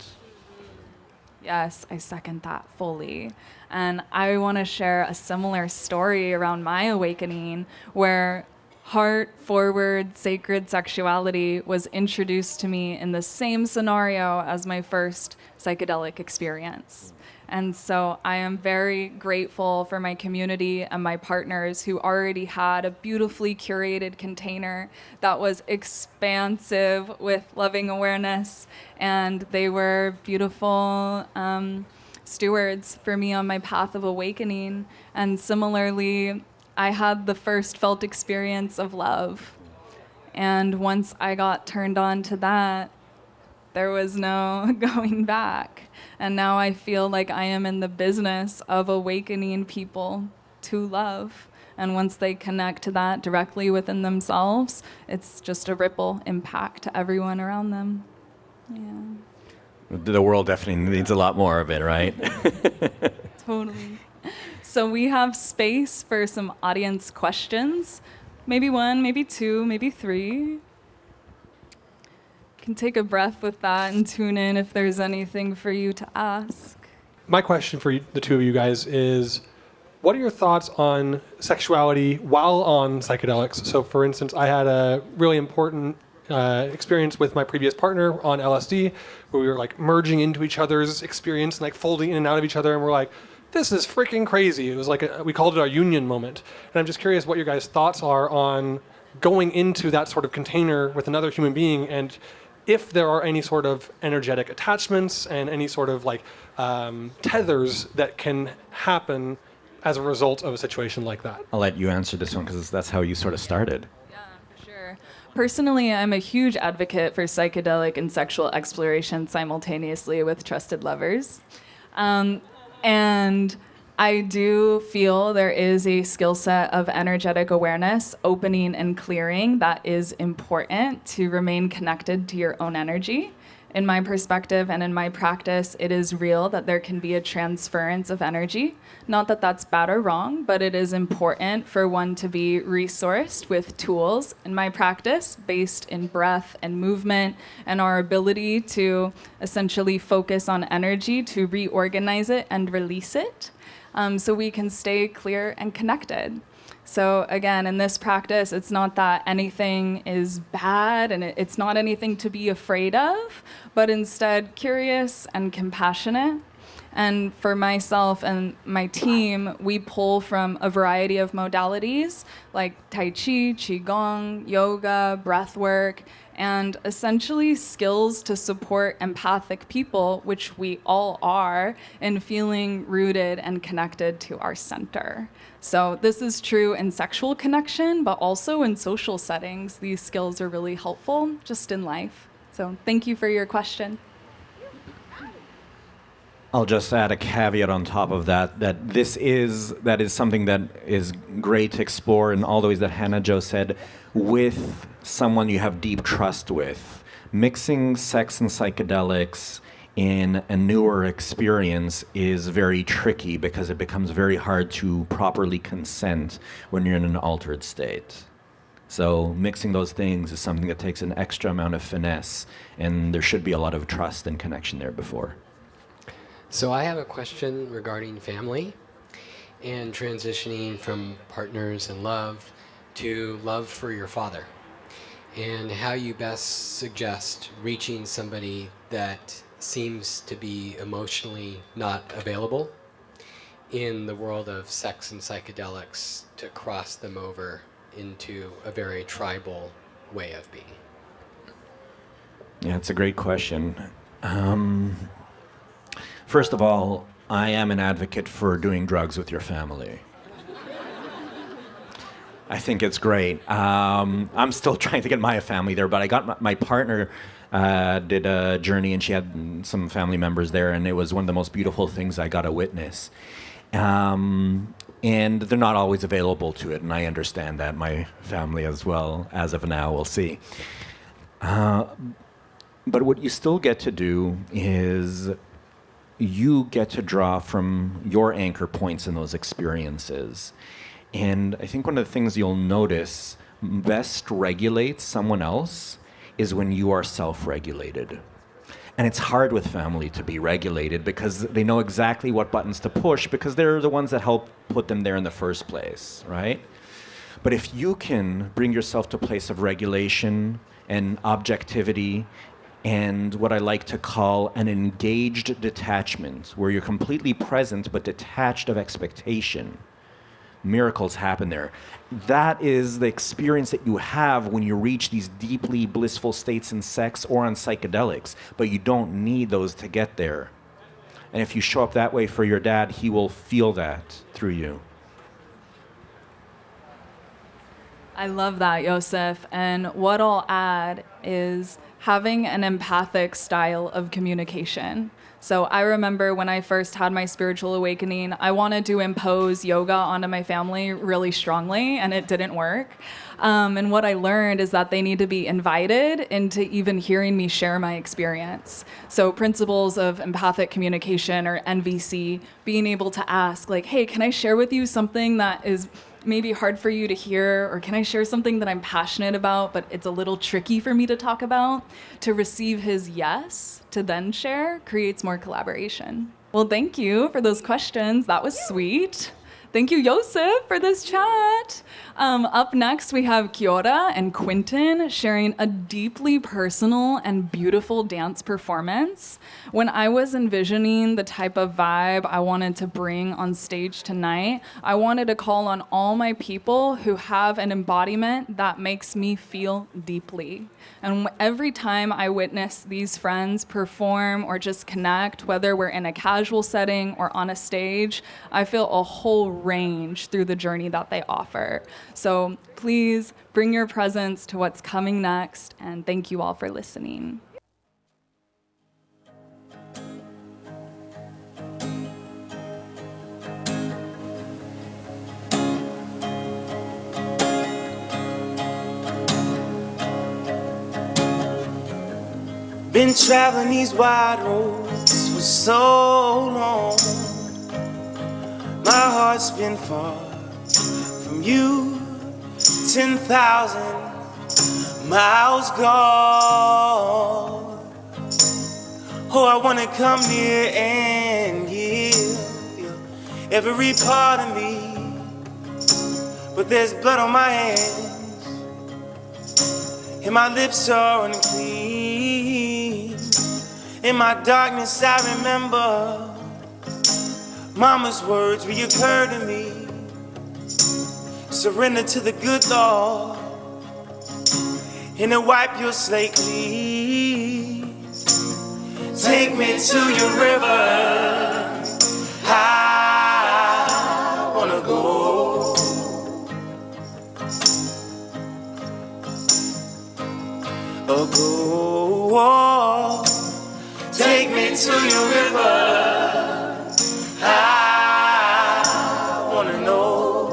Yes, I second that fully. And I want to share a similar story around my awakening, where heart-forward sacred sexuality was introduced to me in the same scenario as my first psychedelic experience. And so I am very grateful for my community and my partners who already had a beautifully curated container that was expansive with loving awareness, and they were beautiful stewards for me on my path of awakening. And similarly, I had the first felt experience of love. And once I got turned on to that, there was no going back. And now I feel like I am in the business of awakening people to love. And once they connect to that directly within themselves, it's just a ripple impact to everyone around them. Yeah. The world definitely needs a lot more of it, right? Totally. So we have space for some audience questions. Maybe one, maybe two, maybe three. Can take a breath with that and tune in if there's anything for you to ask. My question for the two of you guys is, what are your thoughts on sexuality while on psychedelics? So for instance, I had a really important experience with my previous partner on LSD, where we were like merging into each other's experience and like folding in and out of each other, and we're like, this is freaking crazy. It was like, we called it our union moment. And I'm just curious what your guys' thoughts are on going into that sort of container with another human being, and if there are any sort of energetic attachments and any sort of like tethers that can happen as a result of a situation like that. I'll let you answer this one because that's how you sort of started. Yeah, for sure. Personally, I'm a huge advocate for psychedelic and sexual exploration simultaneously with trusted lovers. And I do feel there is a skill set of energetic awareness, opening and clearing that is important to remain connected to your own energy. In my perspective and in my practice, it is real that there can be a transference of energy. Not that that's bad or wrong, but it is important for one to be resourced with tools in my practice based in breath and movement and our ability to essentially focus on energy to reorganize it and release it so we can stay clear and connected. So again, in this practice, it's not that anything is bad and it's not anything to be afraid of, but instead curious and compassionate. And for myself and my team, we pull from a variety of modalities like Tai Chi, Qigong, yoga, breathwork, and essentially skills to support empathic people, which we all are, in feeling rooted and connected to our center. So this is true in sexual connection, but also in social settings. These skills are really helpful just in life. So thank you for your question. I'll just add a caveat on top of that, that that is something that is great to explore in all the ways that Hannah Jo said, with someone you have deep trust with. Mixing sex and psychedelics in a newer experience is very tricky because it becomes very hard to properly consent when you're in an altered state. So mixing those things is something that takes an extra amount of finesse, and there should be a lot of trust and connection there before. So I have a question regarding family and transitioning from partners and love to love for your father, and how you best suggest reaching somebody that seems to be emotionally not available in the world of sex and psychedelics to cross them over into a very tribal way of being. Yeah, it's a great question. First of all, I am an advocate for doing drugs with your family. I think it's great. I'm still trying to get my family there, but I got my partner did a journey, and she had some family members there, and it was one of the most beautiful things I got to witness. And they're not always available to it, and I understand that. My family as well, as of now, we'll see. But what you still get to do is you get to draw from your anchor points in those experiences. And I think one of the things you'll notice best regulates someone else is when you are self-regulated. And it's hard with family to be regulated because they know exactly what buttons to push because they're the ones that help put them there in the first place, right? But if you can bring yourself to a place of regulation and objectivity and what I like to call an engaged detachment, where you're completely present but detached of expectation, miracles happen there. That is the experience that you have when you reach these deeply blissful states in sex or on psychedelics, but you don't need those to get there. And if you show up that way for your dad, he will feel that through you. I love that, Yossef. And what I'll add is having an empathic style of communication. So I remember when I first had my spiritual awakening, I wanted to impose yoga onto my family really strongly, and it didn't work. And what I learned is that they need to be invited into even hearing me share my experience. So principles of empathic communication, or NVC, being able to ask, like, hey, can I share with you something that is maybe hard for you to hear, or can I share something that I'm passionate about, but it's a little tricky for me to talk about? To receive his yes, to then share, creates more collaboration. Well, thank you for those questions. That was sweet. Thank you, Yossef, for this chat. Up next, we have KiaOra and Quentin sharing a deeply personal and beautiful dance performance. When I was envisioning the type of vibe I wanted to bring on stage tonight, I wanted to call on all my people who have an embodiment that makes me feel deeply. And every time I witness these friends perform or just connect, whether we're in a casual setting or on a stage, I feel a whole range through the journey that they offer. So please bring your presence to what's coming next, and thank you all for listening. Been traveling these wide roads for so long. My heart's been far from you, 10,000 miles gone. Oh, I wanna come near and give you every part of me, but there's blood on my hands and my lips are unclean. In my darkness I remember Mama's words reoccur to me. Surrender to the good Lord and to wipe your slate clean. Take me to your river, I wanna go. Go. Take me to your river, I wanna know.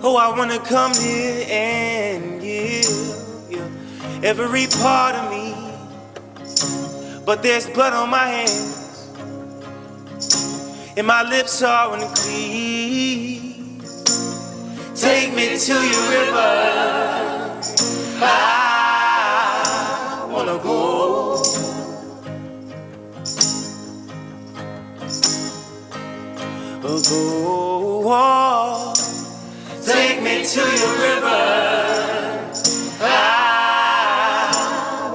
Oh, I wanna come here and give you every part of me, but there's blood on my hands and my lips are unclean. Take me to your river, I wanna go. Go. Take me to your river, I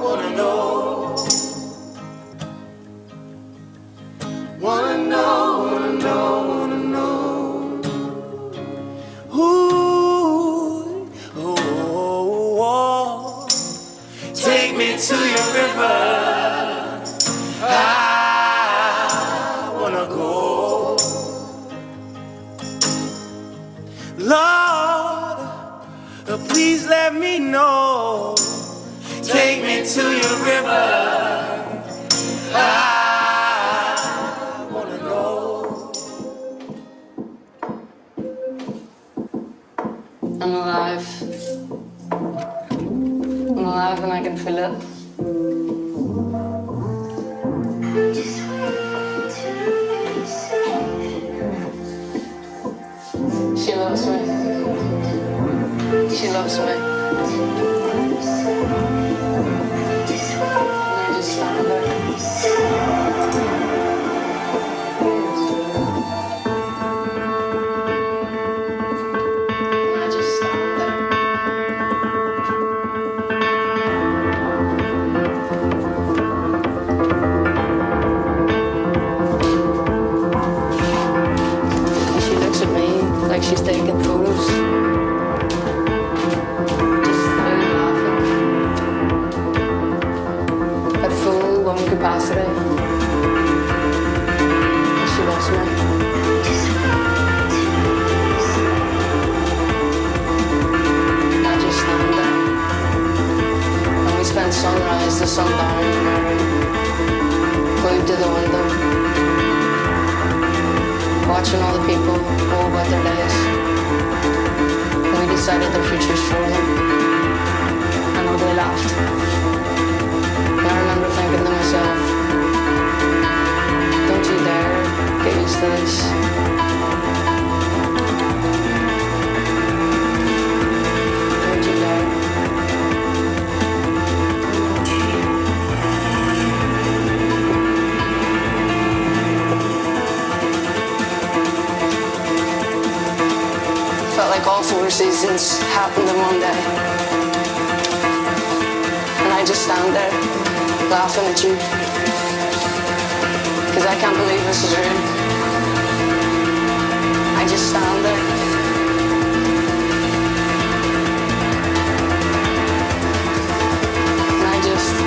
wanna know. Wanna know, wanna know, wanna know. Ooh, oh. Take me to your river, I wanna go. Lord, please let me know. Take me to your river, I wanna know. I'm alive. I'm alive and I can feel it. She loves me. She loves me. And I just stand there. And I just stand there. And she looks at me like she's taking photos. Capacity. She loves me. I just stand there. And we spend sunrise to sundown in my room, glued to the window, watching all the people go about their days. And we decided their futures for them. And ugly laughed. I remember thinking to myself, don't you dare get used to this. Don't you dare. like all four seasons happened in one day. And I just stand there, laughing at you. Because I can't believe this is real. I just stand there. And I just...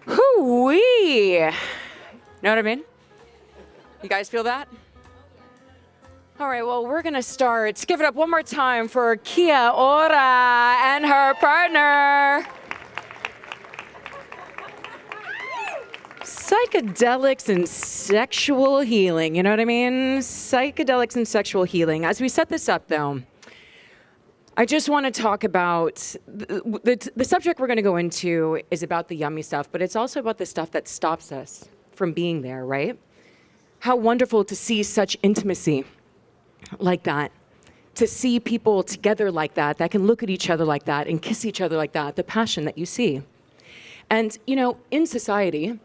Hoo-wee! Know what I mean? You guys feel that? All right, well, we're going to start. Give it up one more time for KiaOra and her partner. Psychedelics and sexual healing, you know what I mean? Psychedelics and sexual healing. As we set this up, though, I just want to talk about the subject we're going to go into is about the yummy stuff, but it's also about the stuff that stops us from being there, right? How wonderful to see such intimacy like that, to see people together like that can look at each other like that and kiss each other like that, the passion that you see. And, you know, in society,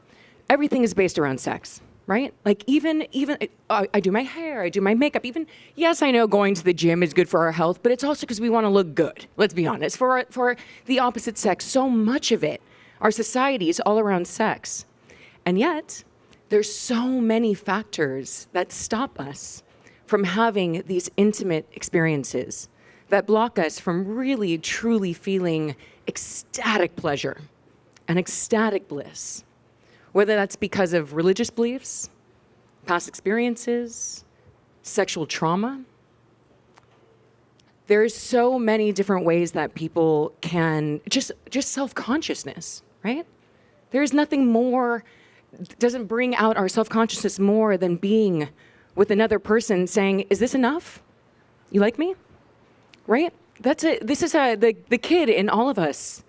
everything is based around sex, right? Like even I do my hair, I do my makeup. Even, yes, I know going to the gym is good for our health, but it's also because we want to look good. Let's be honest. For the opposite sex, so much of it, our society is all around sex. And yet, there's so many factors that stop us from having these intimate experiences, that block us from really, truly feeling ecstatic pleasure and ecstatic bliss. Whether that's because of religious beliefs, past experiences, sexual trauma. There's so many different ways that people can, just self-consciousness, right? There's nothing more, doesn't bring out our self-consciousness more than being with another person saying, is this enough? You like me? Right? That's it. This is the kid in all of us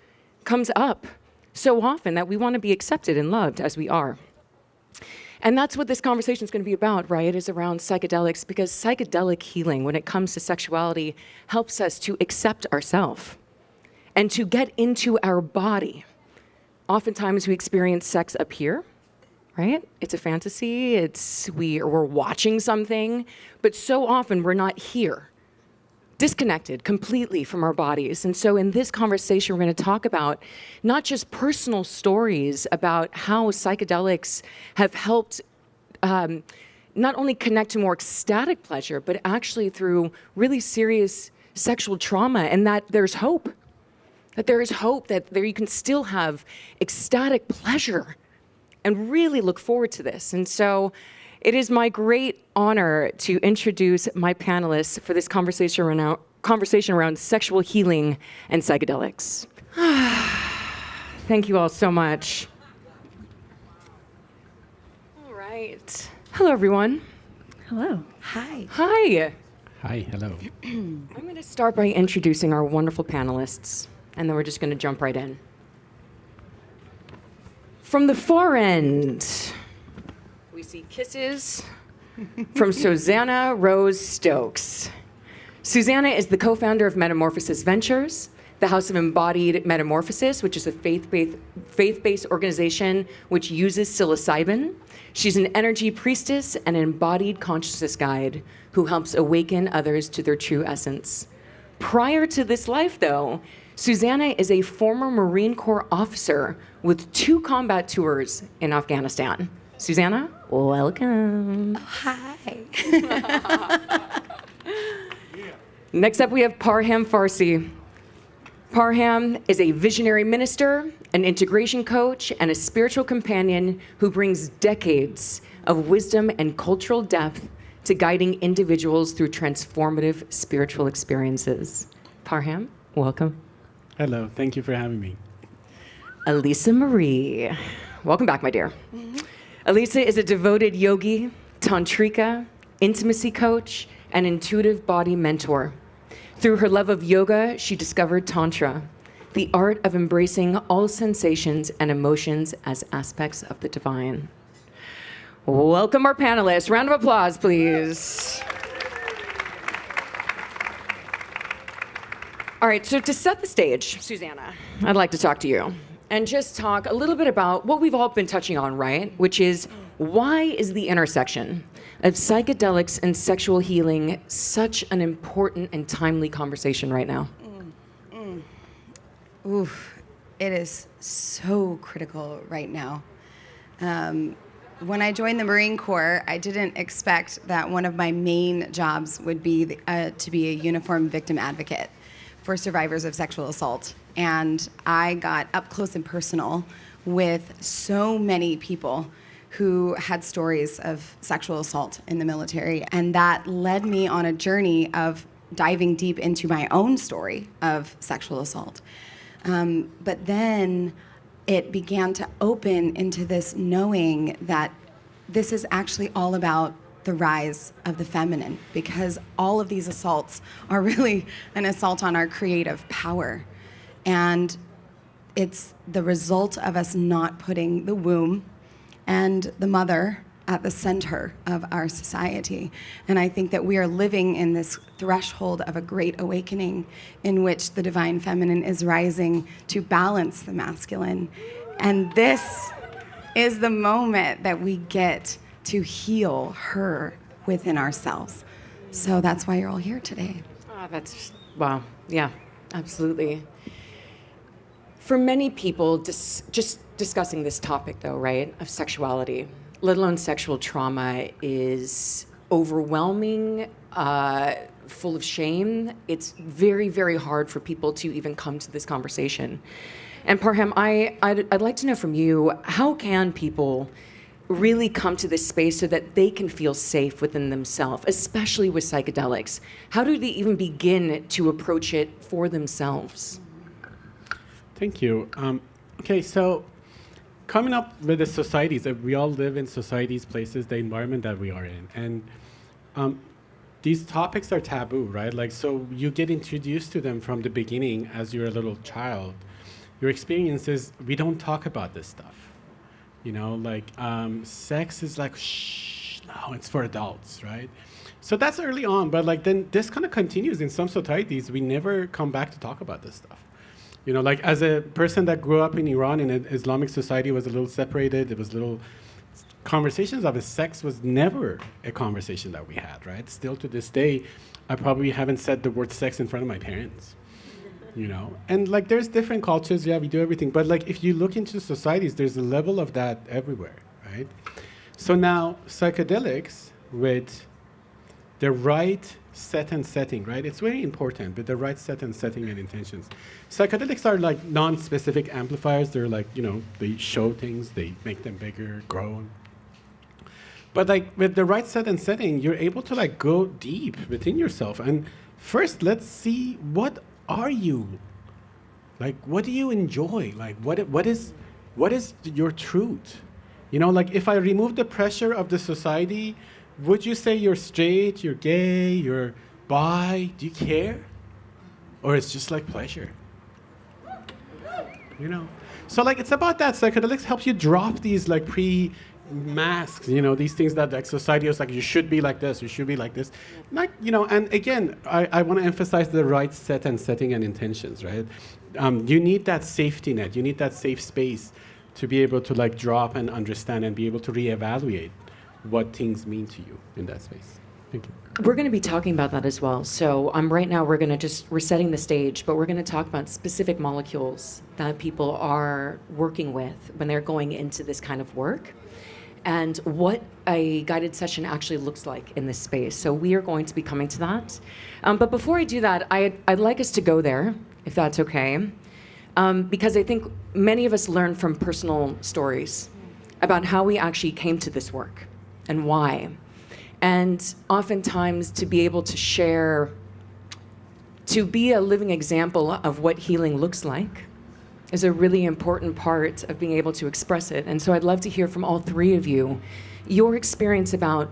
comes up so often that we want to be accepted and loved as we are. And that's what this conversation is going to be about, right? Is around psychedelics, because psychedelic healing, when it comes to sexuality, helps us to accept ourselves and to get into our body. Oftentimes we experience sex up here, right? It's a fantasy. We're watching something, but so often we're not here, disconnected completely from our bodies. And so in this conversation, we're going to talk about not just personal stories about how psychedelics have helped not only connect to more ecstatic pleasure, but actually through really serious sexual trauma, and that there's hope. That there is hope, that there you can still have ecstatic pleasure and really look forward to this. And so it is my great honor to introduce my panelists for this conversation around sexual healing and psychedelics. Thank you all so much. All right. Hello, everyone. Hello. Hi. Hi. Hi, hello. I'm going to start by introducing our wonderful panelists, and then we're just going to jump right in. From the far end, we see kisses from Susannah Rose Stokes. Susannah is the co-founder of Metamorphosis Ventures, the House of Embodied Metamorphosis, which is a faith-based organization which uses psilocybin. She's an energy priestess and an embodied consciousness guide who helps awaken others to their true essence. Prior to this life, though, Susannah is a former Marine Corps officer with 2 combat tours in Afghanistan. Susannah, welcome. Hi. Next up, we have Parham Farsi. Parham is a visionary minister, an integration coach, and a spiritual companion who brings decades of wisdom and cultural depth to guiding individuals through transformative spiritual experiences. Parham, welcome. Hello, thank you for having me. Alisa Marie. Welcome back, my dear. Alisa is a devoted yogi, tantrika, intimacy coach, and intuitive body mentor. Through her love of yoga, she discovered Tantra, the art of embracing all sensations and emotions as aspects of the divine. Welcome our panelists. Round of applause, please. All right, so to set the stage, Susannah, I'd like to talk to you and just talk a little bit about what we've all been touching on, right? Which is, why is the intersection of psychedelics and sexual healing such an important and timely conversation right now? Oof, it is so critical right now. When I joined the Marine Corps, I didn't expect that one of my main jobs would be to be a uniformed victim advocate for survivors of sexual assault. And I got up close and personal with so many people who had stories of sexual assault in the military. And that led me on a journey of diving deep into my own story of sexual assault. But then it began to open into this knowing that this is actually all about the rise of the feminine, because all of these assaults are really an assault on our creative power. And it's the result of us not putting the womb and the mother at the center of our society. And I think that we are living in this threshold of a great awakening in which the divine feminine is rising to balance the masculine. And this is the moment that we get to heal her within ourselves. So that's why you're all here today. Wow. Yeah, absolutely. For many people, just discussing this topic, though, right, of sexuality, let alone sexual trauma, is overwhelming, full of shame. It's very, very hard for people to even come to this conversation. And Parham, I'd like to know from you, how can people really come to this space so that they can feel safe within themselves, especially with psychedelics? How do they even begin to approach it for themselves? Thank you. Okay, so coming up with the societies, we all live in societies, places, the environment that we are in. And these topics are taboo, right? Like, so you get introduced to them from the beginning as you're a little child. Your experience is, we don't talk about this stuff. You know, like sex is like, shh, no, it's for adults, right? So that's early on, but like then this kind of continues in some societies. We never come back to talk about this stuff. You know, like as a person that grew up in Iran in an Islamic society, was a little separated. It was a little conversations of sex was never a conversation that we had, right? Still to this day, I probably haven't said the word sex in front of my parents, you know? And like, there's different cultures, yeah, we do everything. But like, if you look into societies, there's a level of that everywhere, right? So now, psychedelics with the right set and setting, right? It's very important, with the right set and setting and intentions. Psychedelics are like non-specific amplifiers. They're like, you know, they show things, they make them bigger, grow. But like with the right set and setting, you're able to like go deep within yourself. And first, let's see, what are you? Like, what do you enjoy? Like, what is your truth? You know, like if I remove the pressure of the society, would you say you're straight, you're gay, you're bi? Do you care? Or it's just like pleasure? You know? So like it's about that. Psychedelics helps you drop these like masks, you know, these things that like society is like, you should be like this, you should be like this. Like, you know, and again, I want to emphasize the right set and setting and intentions, right? You need that safety net, you need that safe space to be able to like drop and understand and be able to reevaluate what things mean to you in that space. Thank you. We're going to be talking about that as well. So right now we're setting the stage, but we're going to talk about specific molecules that people are working with when they're going into this kind of work, and what a guided session actually looks like in this space. So we are going to be coming to that. But before I do that, I'd like us to go there, if that's okay, because I think many of us learn from personal stories about how we actually came to this work and why. And oftentimes to be able to share, to be a living example of what healing looks like is a really important part of being able to express it. And so I'd love to hear from all three of you your experience about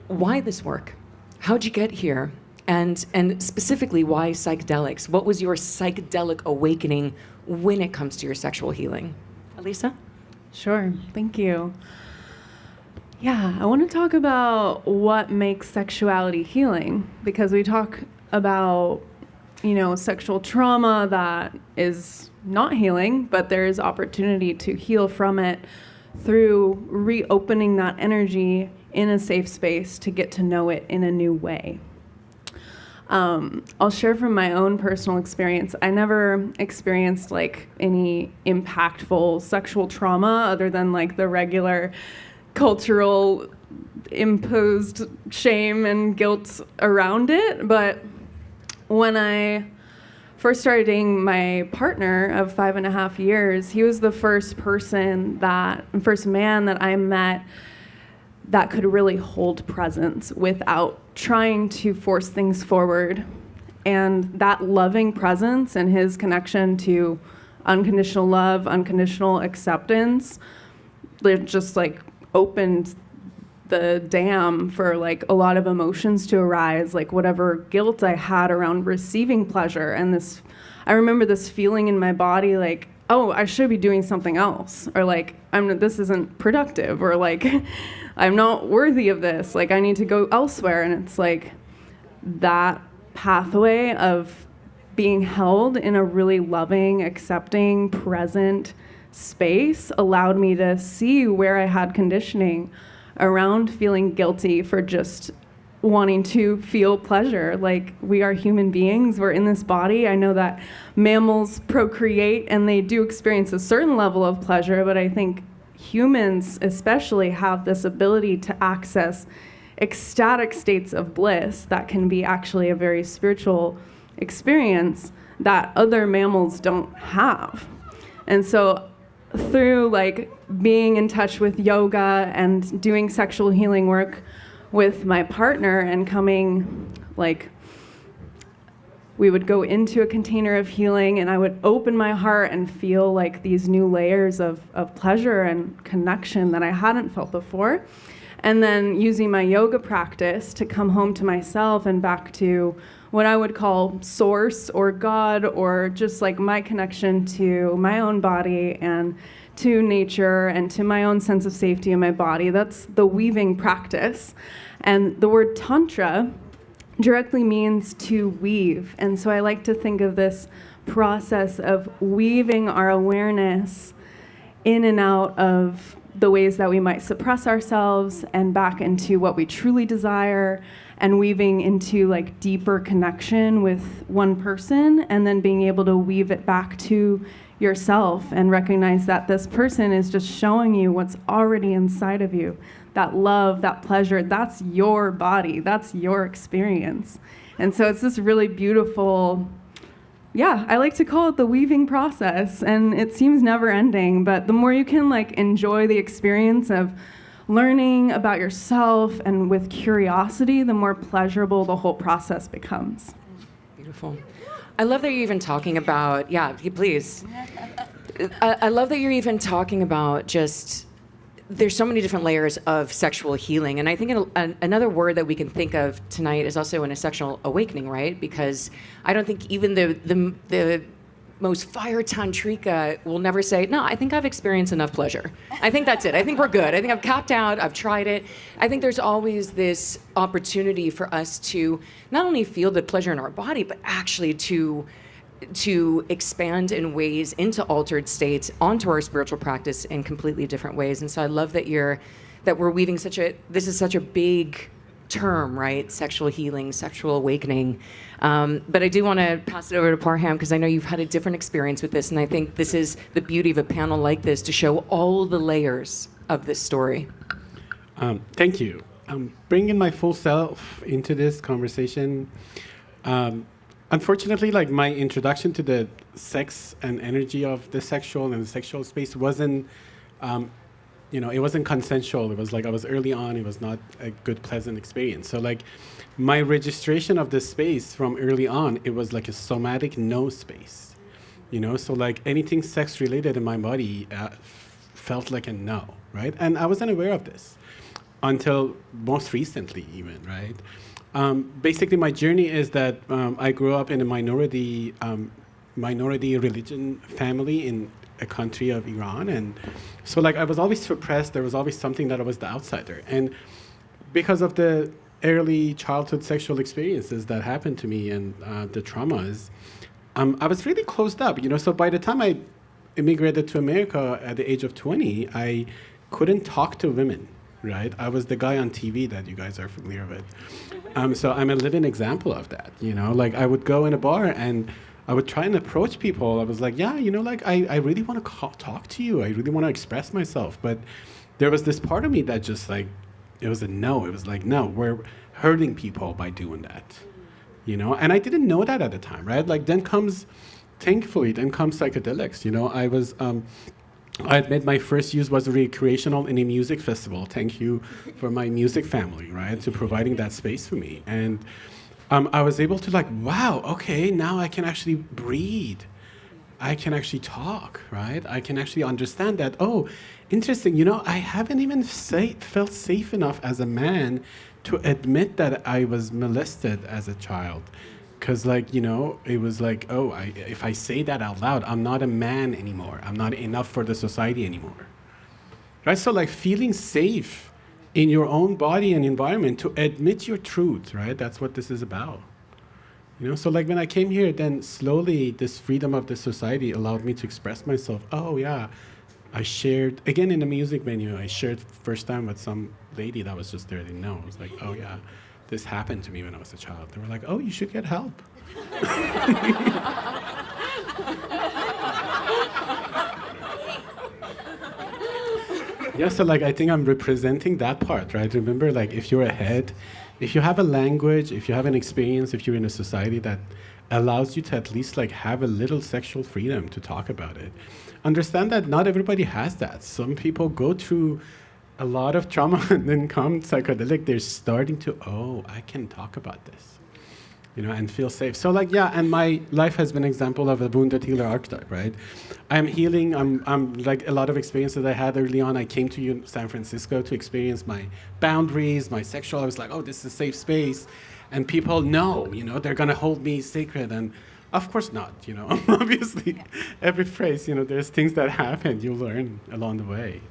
why this work, how'd you get here, and specifically why psychedelics? What was your psychedelic awakening when it comes to your sexual healing? Alisa? Sure, thank you. Yeah, I want to talk about what makes sexuality healing, because we talk about, you know, sexual trauma that is not healing, but there is opportunity to heal from it through reopening that energy in a safe space to get to know it in a new way. I'll share from my own personal experience. I never experienced like any impactful sexual trauma other than like the regular cultural imposed shame and guilt around it. But when I first started dating my partner of 5.5 years, he was the first man that I met that could really hold presence without trying to force things forward. And that loving presence and his connection to unconditional love, unconditional acceptance, it just like opened the dam for like a lot of emotions to arise, like whatever guilt I had around receiving pleasure. And this, I remember this feeling in my body like, oh, I should be doing something else, or like, this isn't productive, or like, I'm not worthy of this, like I need to go elsewhere. And it's like that pathway of being held in a really loving, accepting, present space allowed me to see where I had conditioning around feeling guilty for just wanting to feel pleasure. Like, we are human beings, we're in this body. I know that mammals procreate and they do experience a certain level of pleasure, but I think humans especially have this ability to access ecstatic states of bliss that can be actually a very spiritual experience that other mammals don't have. And so through like being in touch with yoga and doing sexual healing work with my partner and coming, like, we would go into a container of healing and I would open my heart and feel like these new layers of pleasure and connection that I hadn't felt before. And then using my yoga practice to come home to myself and back to what I would call source or God, or just like my connection to my own body and to nature and to my own sense of safety in my body. That's the weaving practice. And the word tantra directly means to weave. And so I like to think of this process of weaving our awareness in and out of the ways that we might suppress ourselves and back into what we truly desire, and weaving into like deeper connection with one person, and then being able to weave it back to yourself and recognize that this person is just showing you what's already inside of you. That love, that pleasure, that's your body, that's your experience. And so it's this really beautiful, I like to call it the weaving process, and it seems never ending, but the more you can like enjoy the experience of learning about yourself and with curiosity, the more pleasurable the whole process becomes. Beautiful. I love that you're even talking about, please. I love that you're even talking about just, there's so many different layers of sexual healing. And I think another word that we can think of tonight is also in a sexual awakening, right? Because I don't think even the most fire tantrika will never say, no, I think I've experienced enough pleasure. I think that's it. I think we're good. I think I've capped out. I've tried it. I think there's always this opportunity for us to not only feel the pleasure in our body, but actually to expand in ways into altered states onto our spiritual practice in completely different ways. And so I love that we're weaving this is such a big term, right? Sexual healing, sexual awakening. But I do want to pass it over to Parham, because I know you've had a different experience with this, and I think this is the beauty of a panel like this, to show all the layers of this story. Thank you. Bringing my full self into this conversation. Unfortunately, like my introduction to the sex and energy of the sexual and the sexual space wasn't it wasn't consensual. It was like I was early on. It was not a good, pleasant experience. So like my registration of this space from early on, it was like a somatic no space, So like anything sex related in my body felt like a no, right? And I wasn't aware of this until most recently even, right? Basically, my journey is that I grew up in a minority religion family in a country of Iran, and so like I was always suppressed. There was always something that I was the outsider, and because of the early childhood sexual experiences that happened to me and the traumas, I was really closed up. So by the time I immigrated to America at the age of 20, I couldn't talk to women. Right, I was the guy on TV that you guys are familiar with. So I'm a living example of that. Like I would go in a bar and I would try and approach people. I was like, I really want to talk to you. I really want to express myself. But there was this part of me that just like, it was a no. It was like, no, we're hurting people by doing that. And I didn't know that at the time, right? Like thankfully, then comes psychedelics. I admit my first use was recreational in a music festival. Thank you for my music family, right, to providing that space for me. And I was able to like, wow, okay, now I can actually breathe. I can actually talk, right? I can actually understand that, oh, interesting, I haven't even felt safe enough as a man to admit that I was molested as a child. Because, it was like, oh, if I say that out loud, I'm not a man anymore. I'm not enough for the society anymore. Right? So, feeling safe in your own body and environment to admit your truth, right? That's what this is about. So, when I came here, then slowly this freedom of the society allowed me to express myself. Oh, yeah. I shared, again, in the music venue, I shared first time with some lady that was just there. I didn't know. I was like, oh, yeah. This happened to me when I was a child. They were like, oh, you should get help. So I think I'm representing that part, right? Remember, if you're ahead, if you have a language, if you have an experience, if you're in a society that allows you to at least have a little sexual freedom to talk about it, understand that not everybody has that. Some people go through a lot of trauma and then come psychedelic, they're starting to, oh, I can talk about this, and feel safe. So and my life has been an example of a wounded healer archetype, right? I'm healing, I'm like a lot of experiences I had early on. I came to San Francisco to experience my boundaries, my sexual, I was like, oh, this is a safe space. And people know, they're gonna hold me sacred. And of course not, obviously every phrase, there's things that happen, you learn along the way.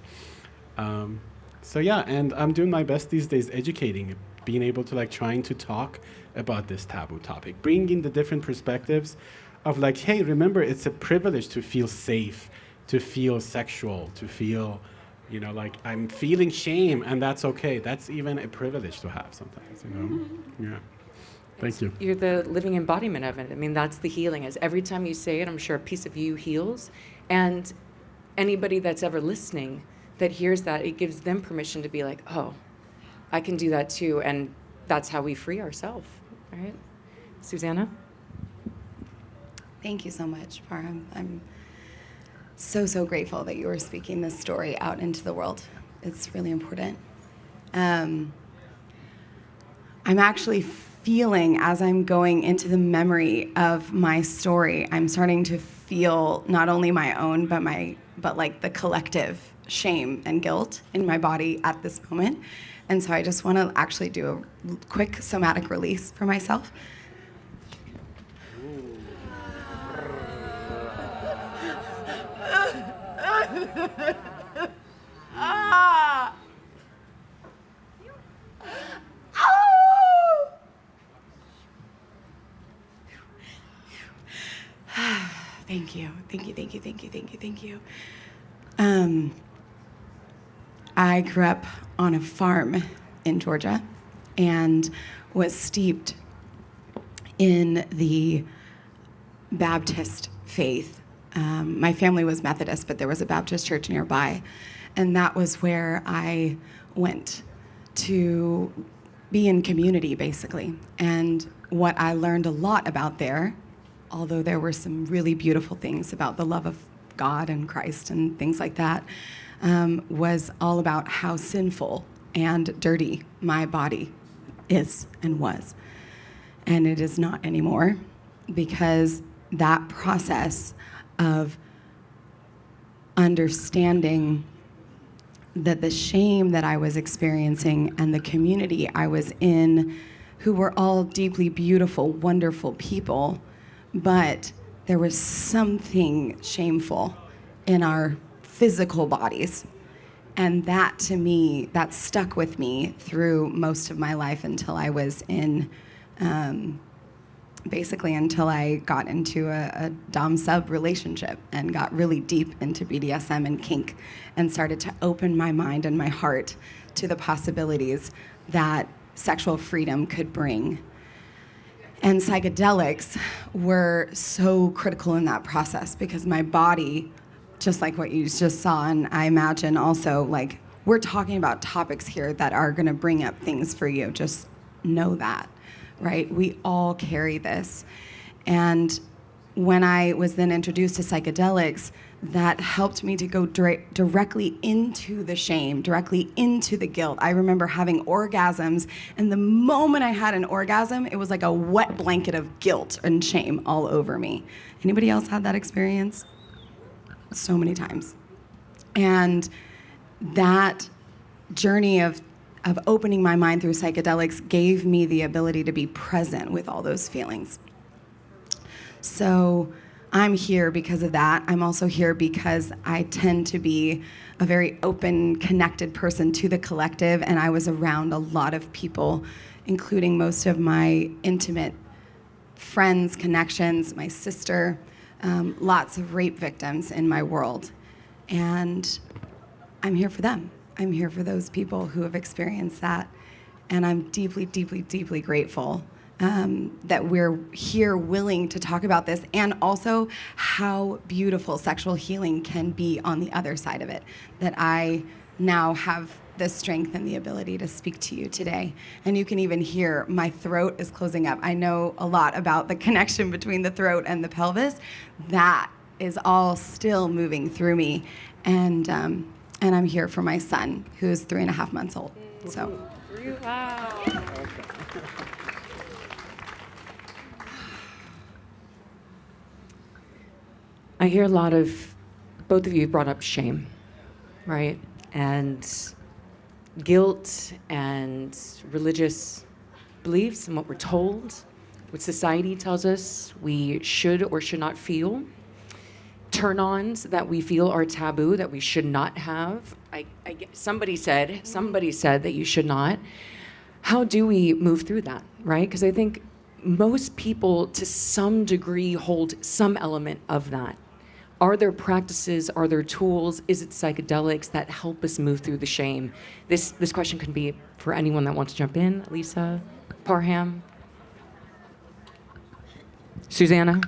And I'm doing my best these days educating, being able to trying to talk about this taboo topic, bringing the different perspectives of hey, remember, it's a privilege to feel safe, to feel sexual, to feel You know, like I'm feeling shame, and that's okay. That's even a privilege to have sometimes, you know? Yeah. Thank you. You're the living embodiment of it. I mean, that's the healing. Is every time you say it, I'm sure a piece of you heals. And anybody that's ever listening that hears that, it gives them permission to be like, oh, I can do that too. And that's how we free ourselves, right? Susannah? Thank you so much, Parham. I'm so grateful that you are speaking this story out into the world. It's really important. I'm actually feeling, as I'm going into the memory of my story, I'm starting to feel not only my own, but like the collective shame and guilt in my body at this moment. And so I just want to actually do a quick somatic release for myself. Thank you. I grew up on a farm in Georgia and was steeped in the Baptist faith. My family was Methodist, but there was a Baptist church nearby, and that was where I went to be in community, basically. And what I learned a lot about there, although there were some really beautiful things about the love of God and Christ and things like that, was all about how sinful and dirty my body is and was. And it is not anymore, because that process of understanding that the shame that I was experiencing and the community I was in, who were all deeply beautiful, wonderful people, but there was something shameful in our physical bodies. And that, to me, that stuck with me through most of my life until I was in, basically until I got into a dom-sub relationship and got really deep into BDSM and kink and started to open my mind and my heart to the possibilities that sexual freedom could bring. And psychedelics were so critical in that process, because my body, just like what you just saw, and I imagine also, like, we're talking about topics here that are gonna bring up things for you. Just know that, right? We all carry this. And when I was then introduced to psychedelics, that helped me to go directly into the shame, directly into the guilt. I remember having orgasms, and the moment I had an orgasm, it was like a wet blanket of guilt and shame all over me. Anybody else had that experience? So many times. And that journey of opening my mind through psychedelics gave me the ability to be present with all those feelings. So I'm here because of that. I'm also here because I tend to be a very open, connected person to the collective, and I was around a lot of people, including most of my intimate friends, connections, my sister, lots of rape victims in my world. And I'm here for them. I'm here for those people who have experienced that. And I'm deeply, deeply, deeply grateful that we're here willing to talk about this, and also how beautiful sexual healing can be on the other side of it, that I now have the strength and the ability to speak to you today. And you can even hear my throat is closing up. I know a lot about the connection between the throat and the pelvis. That is all still moving through me. And I'm here for my son, who's 3.5 months old. So. Wow. I hear a lot of, both of you brought up shame, right? And guilt and religious beliefs and what we're told, what society tells us we should or should not feel, turn-ons that we feel are taboo, that we should not have. Somebody said that you should not. How do we move through that, right? Because I think most people, to some degree, hold some element of that. Are there practices, are there tools, is it psychedelics that help us move through the shame? This question can be for anyone that wants to jump in. Alisa, Parham, Susannah.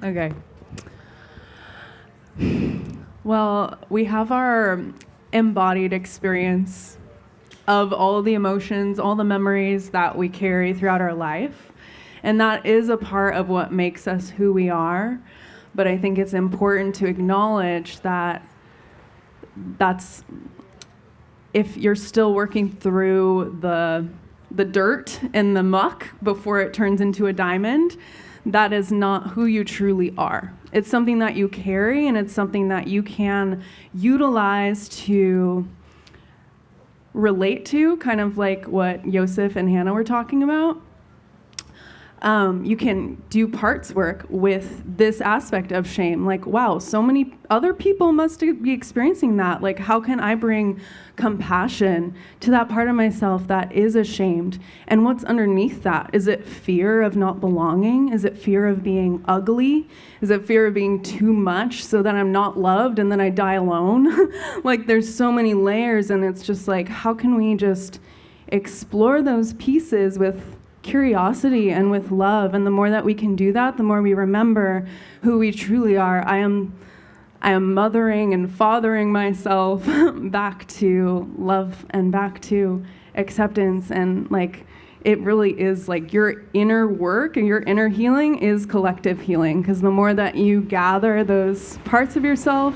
Okay. Well, we have our embodied experience of all of the emotions, all the memories that we carry throughout our life. And that is a part of what makes us who we are. But I think it's important to acknowledge that if you're still working through the dirt and the muck before it turns into a diamond, that is not who you truly are. It's something that you carry, and it's something that you can utilize to relate to, kind of like what Yossef and Hannah were talking about. You can do parts work with this aspect of shame. Like, wow, so many other people must be experiencing that. Like, how can I bring compassion to that part of myself that is ashamed? And what's underneath that? Is it fear of not belonging? Is it fear of being ugly? Is it fear of being too much so that I'm not loved and then I die alone? Like, there's so many layers, and it's just like, how can we just explore those pieces with curiosity and with love? And the more that we can do that, the more we remember who we truly are. I am mothering and fathering myself back to love and back to acceptance. And like, it really is like your inner work and your inner healing is collective healing, because the more that you gather those parts of yourself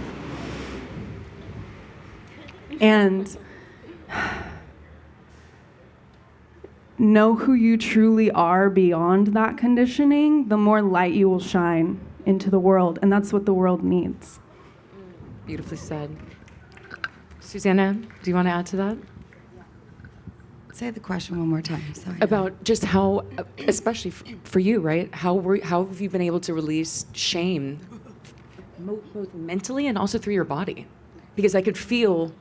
and know who you truly are beyond that conditioning, the more light you will shine into the world. And that's what the world needs. Beautifully said. Susannah, do you want to add to that? Say the question one more time. Sorry. About just how, especially for you, right? How have you been able to release shame, both mentally and also through your body? Because I could feel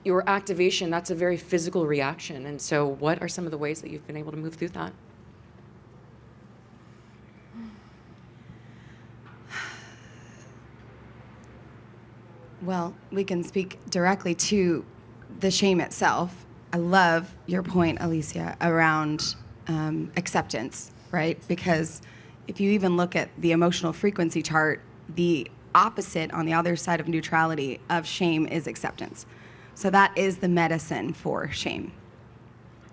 your activation. That's a very physical reaction. And so what are some of the ways that you've been able to move through that? Well, we can speak directly to the shame itself. I love your point, Alicia, around acceptance, right? Because if you even look at the emotional frequency chart, the opposite on the other side of neutrality of shame is acceptance. So that is the medicine for shame.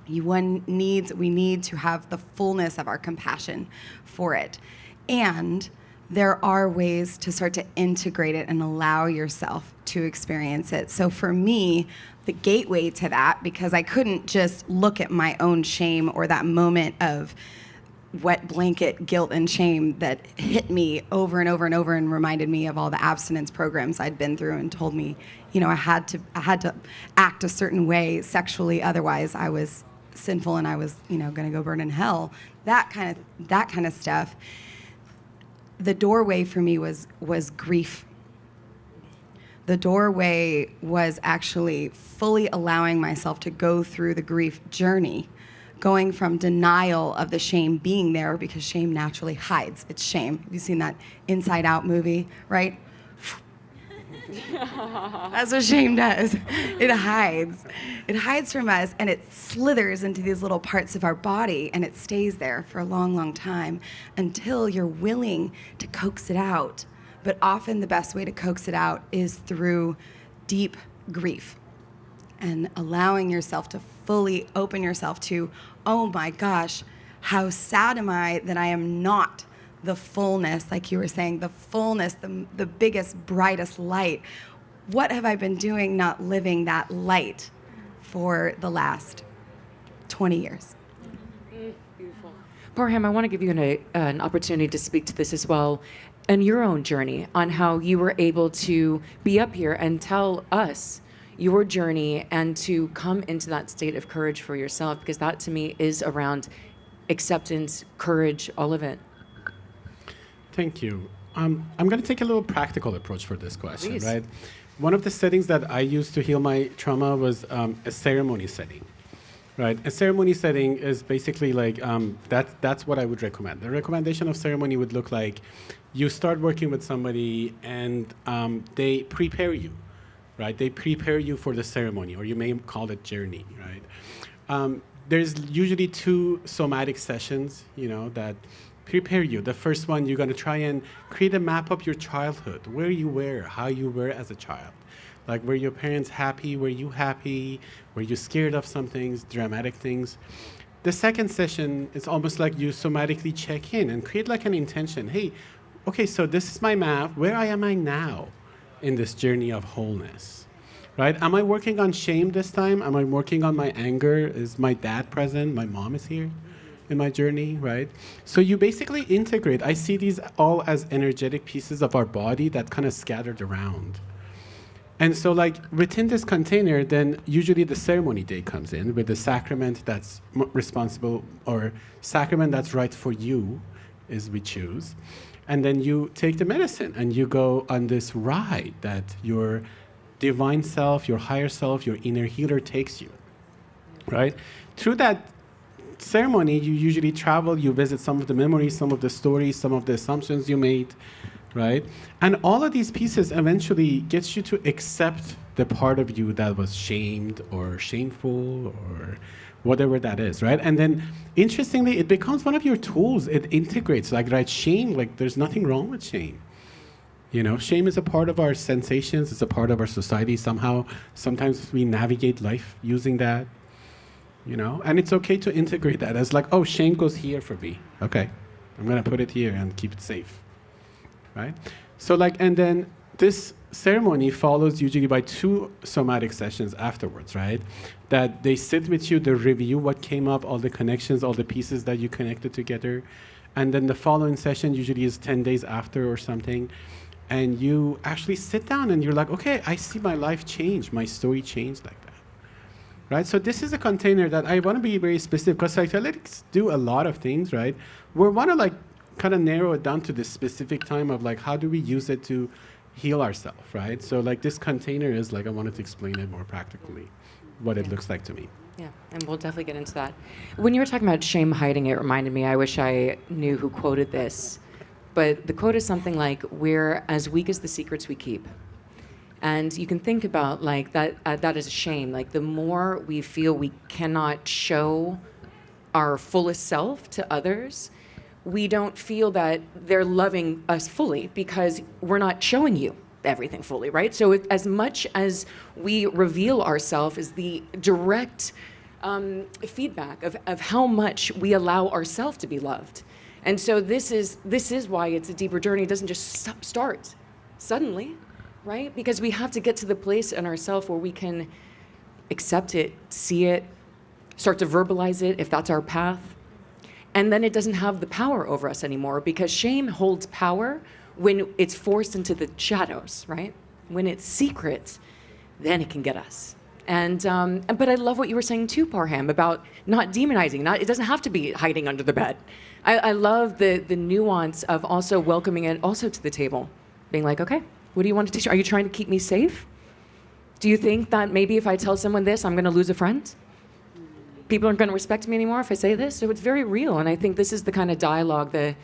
We need to have the fullness of our compassion for it. And there are ways to start to integrate it and allow yourself to experience it. So for me, the gateway to that, because I couldn't just look at my own shame or that moment of wet blanket guilt and shame that hit me over and over and over and reminded me of all the abstinence programs I'd been through and told me, I had to act a certain way sexually, otherwise I was sinful and I was, going to go burn in hell. That kind of stuff. The doorway for me was grief. The doorway was actually fully allowing myself to go through the grief journey, going from denial of the shame being there, because shame naturally hides its shame. Have you seen that Inside Out movie, right? That's what shame does. It hides. It hides from us, and it slithers into these little parts of our body, and it stays there for a long, long time until you're willing to coax it out. But often the best way to coax it out is through deep grief and allowing yourself to fully open yourself to, oh my gosh, how sad am I that I am not the fullness, like you were saying, the fullness, the biggest, brightest light. What have I been doing not living that light for the last 20 years? Beautiful. Parham, I want to give you an opportunity to speak to this as well, and your own journey on how you were able to be up here and tell us your journey and to come into that state of courage for yourself, because that to me is around acceptance, courage, all of it. Thank you. I'm going to take a little practical approach for this question, Please. right? One of the settings that I used to heal my trauma was a ceremony setting, right? A ceremony setting is basically like, that's what I would recommend. The recommendation of ceremony would look like you start working with somebody and they prepare you, right? They prepare you for the ceremony, or you may call it journey, right? There's usually 2 somatic sessions, that prepare you. The first one, you're going to try and create a map of your childhood, where you were, how you were as a child. Like, were your parents happy? Were you happy? Were you scared of some things, dramatic things? The second session is almost like you somatically check in and create like an intention. Hey, okay, so this is my map. Where am I now in this journey of wholeness? Right? Am I working on shame this time? Am I working on my anger? Is my dad present? My mom is here in my journey, right? So you basically integrate. I see these all as energetic pieces of our body that kind of scattered around. And so like within this container, then usually the ceremony day comes in with the sacrament that's responsible, or sacrament that's right for you, is we choose. And then you take the medicine and you go on this ride that your divine self, your higher self, your inner healer takes you, right? Through that ceremony, you usually travel, you visit some of the memories, some of the stories, some of the assumptions you made, right? And all of these pieces eventually gets you to accept the part of you that was shamed or shameful or whatever that is, right? And then interestingly, it becomes one of your tools. It integrates, like, right, shame, like there's nothing wrong with shame. Shame is a part of our sensations, it's a part of our society somehow. Sometimes we navigate life using that, and it's okay to integrate that as like, oh, shame goes here for me. Okay, I'm gonna put it here and keep it safe. Right? So and then this ceremony follows usually by 2 somatic sessions afterwards, right? That they sit with you, they review what came up, all the connections, all the pieces that you connected together. And then the following session usually is 10 days after or something. And you actually sit down and you're like, okay, I see my life change, my story changed like that. Right? So this is a container that I want to be very specific, because psychedelics do a lot of things, right? We want to kind of narrow it down to this specific time of how do we use it to heal ourselves, right? So this container is I wanted to explain it more practically, what it looks like to me. Yeah, and we'll definitely get into that. When you were talking about shame hiding, it reminded me, I wish I knew who quoted this, but the quote is something like, we're as weak as the secrets we keep. And you can think about that is a shame. The more we feel we cannot show our fullest self to others, we don't feel that they're loving us fully because we're not showing you everything fully, right? So as much as we reveal ourselves is the direct feedback of how much we allow ourselves to be loved. And so this is why it's a deeper journey. It doesn't just start suddenly, right? Because we have to get to the place in ourselves where we can accept it, see it, start to verbalize it if that's our path. And then it doesn't have the power over us anymore, because shame holds power when it's forced into the shadows, right? When it's secret, then it can get us. And but I love what you were saying too, Parham, about not demonizing. It doesn't have to be hiding under the bed. I love the nuance of also welcoming it also to the table, being like, okay, what do you want to teach? Are you trying to keep me safe? Do you think that maybe if I tell someone this, I'm going to lose a friend? People aren't going to respect me anymore if I say this? So it's very real, and I think this is the kind of dialogue, the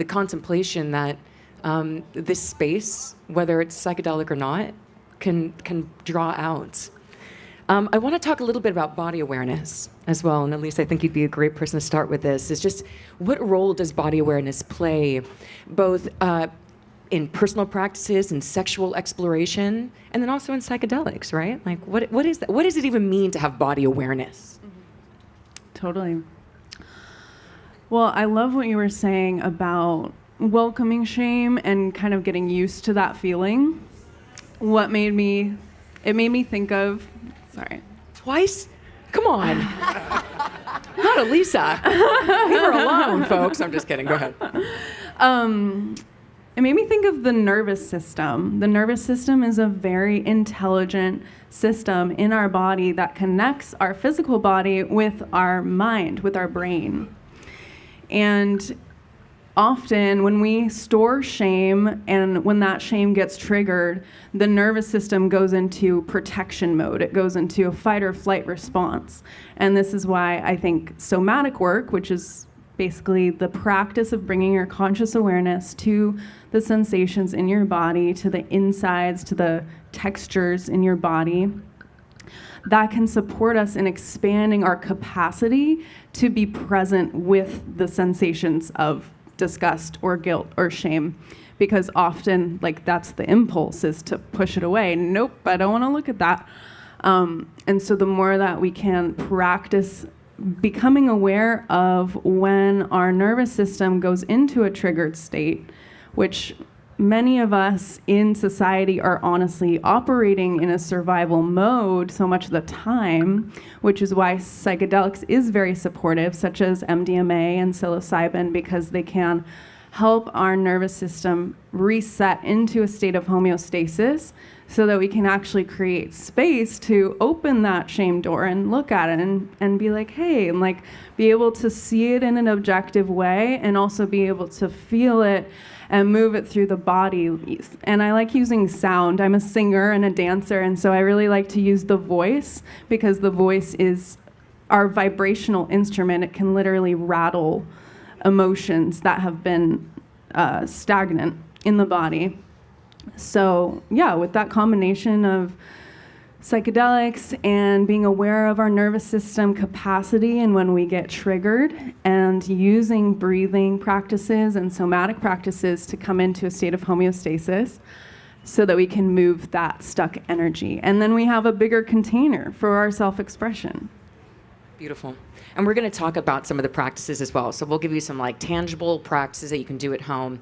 contemplation that this space, whether it's psychedelic or not, can draw out. I want to talk a little bit about body awareness as well, and Alisa, I think you'd be a great person to start with this. It's just, what role does body awareness play, both in personal practices and sexual exploration, and then also in psychedelics, right? What is that? What does it even mean to have body awareness? Totally. Well, I love what you were saying about welcoming shame and kind of getting used to that feeling. It made me think of, sorry. Twice? Come on. Not Alisa. Leave her alone, folks. I'm just kidding. Go ahead. It made me think of the nervous system. The nervous system is a very intelligent system in our body that connects our physical body with our mind, with our brain. And often when we store shame and when that shame gets triggered, the nervous system goes into protection mode. It goes into a fight or flight response. And this is why I think somatic work, which is basically the practice of bringing your conscious awareness to the sensations in your body, to the insides, to the textures in your body, that can support us in expanding our capacity to be present with the sensations of disgust or guilt or shame. Because often, like, that's the impulse, is to push it away. Nope, I don't want to look at that. And so the more that we can practice becoming aware of when our nervous system goes into a triggered state, which many of us in society are honestly operating in a survival mode so much of the time, which is why psychedelics is very supportive, such as MDMA and psilocybin, because they can help our nervous system reset into a state of homeostasis so that we can actually create space to open that shame door and look at it and be like, hey, and like be able to see it in an objective way and also be able to feel it and move it through the body. And I like using sound. I'm a singer and a dancer, and so I really like to use the voice because the voice is our vibrational instrument. It can literally rattle emotions that have been stagnant in the body. So yeah, with that combination of psychedelics and being aware of our nervous system capacity and when we get triggered, and using breathing practices and somatic practices to come into a state of homeostasis so that we can move that stuck energy. And then we have a bigger container for our self-expression. Beautiful. And we're going to talk about some of the practices as well. So we'll give you some like tangible practices that you can do at home.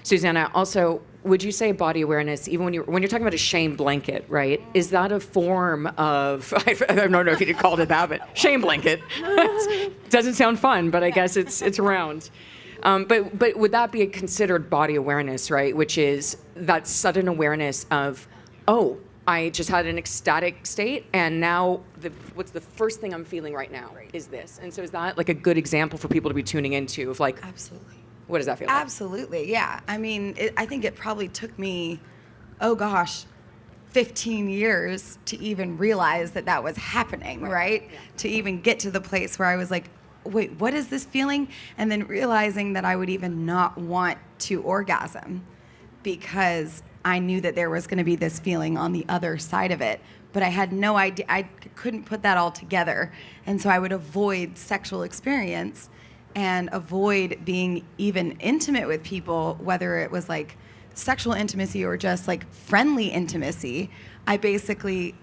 Susannah, also, would you say body awareness, even when you're talking about a shame blanket, right? Is that a form of, I don't know if you'd call it that, but shame blanket. Doesn't sound fun, but I guess it's around. But would that be a considered body awareness, right? Which is that sudden awareness of, oh, I just had an ecstatic state, and now what's the first thing I'm feeling right now is this. And so is that like a good example for people to be tuning into of like, Absolutely. What does that feel like? Absolutely, yeah. I mean, I think it probably took me, 15 years to even realize that was happening, right? Yeah. To even get to the place where I was like, wait, what is this feeling? And then realizing that I would even not want to orgasm because I knew that there was going to be this feeling on the other side of it. But I had no idea, I couldn't put that all together. And so I would avoid sexual experience and avoid being even intimate with people, whether it was like sexual intimacy or just like friendly intimacy. I basically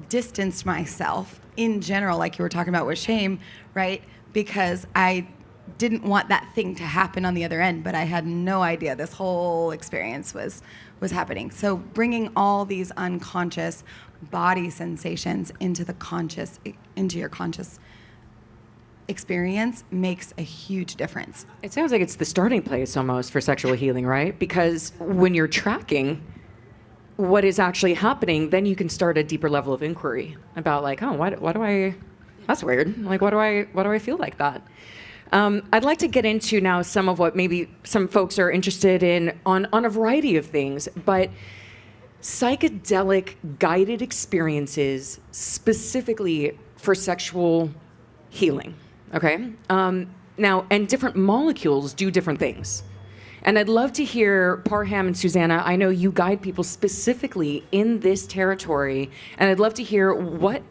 distanced myself in general, like you were talking about with shame, right? Because I didn't want that thing to happen on the other end, but I had no idea this whole experience was happening. So bringing all these unconscious body sensations into your conscious experience makes a huge difference. It sounds like it's the starting place almost for sexual healing, right? Because when you're tracking what is actually happening, then you can start a deeper level of inquiry about like, oh, why do I, that's weird. Like, why do I feel like that? I'd like to get into now some of what maybe some folks are interested in on a variety of things, but psychedelic guided experiences specifically for sexual healing. Okay. Now, and different molecules do different things. And I'd love to hear Parham and Susannah. I know you guide people specifically in this territory, and I'd love to hear what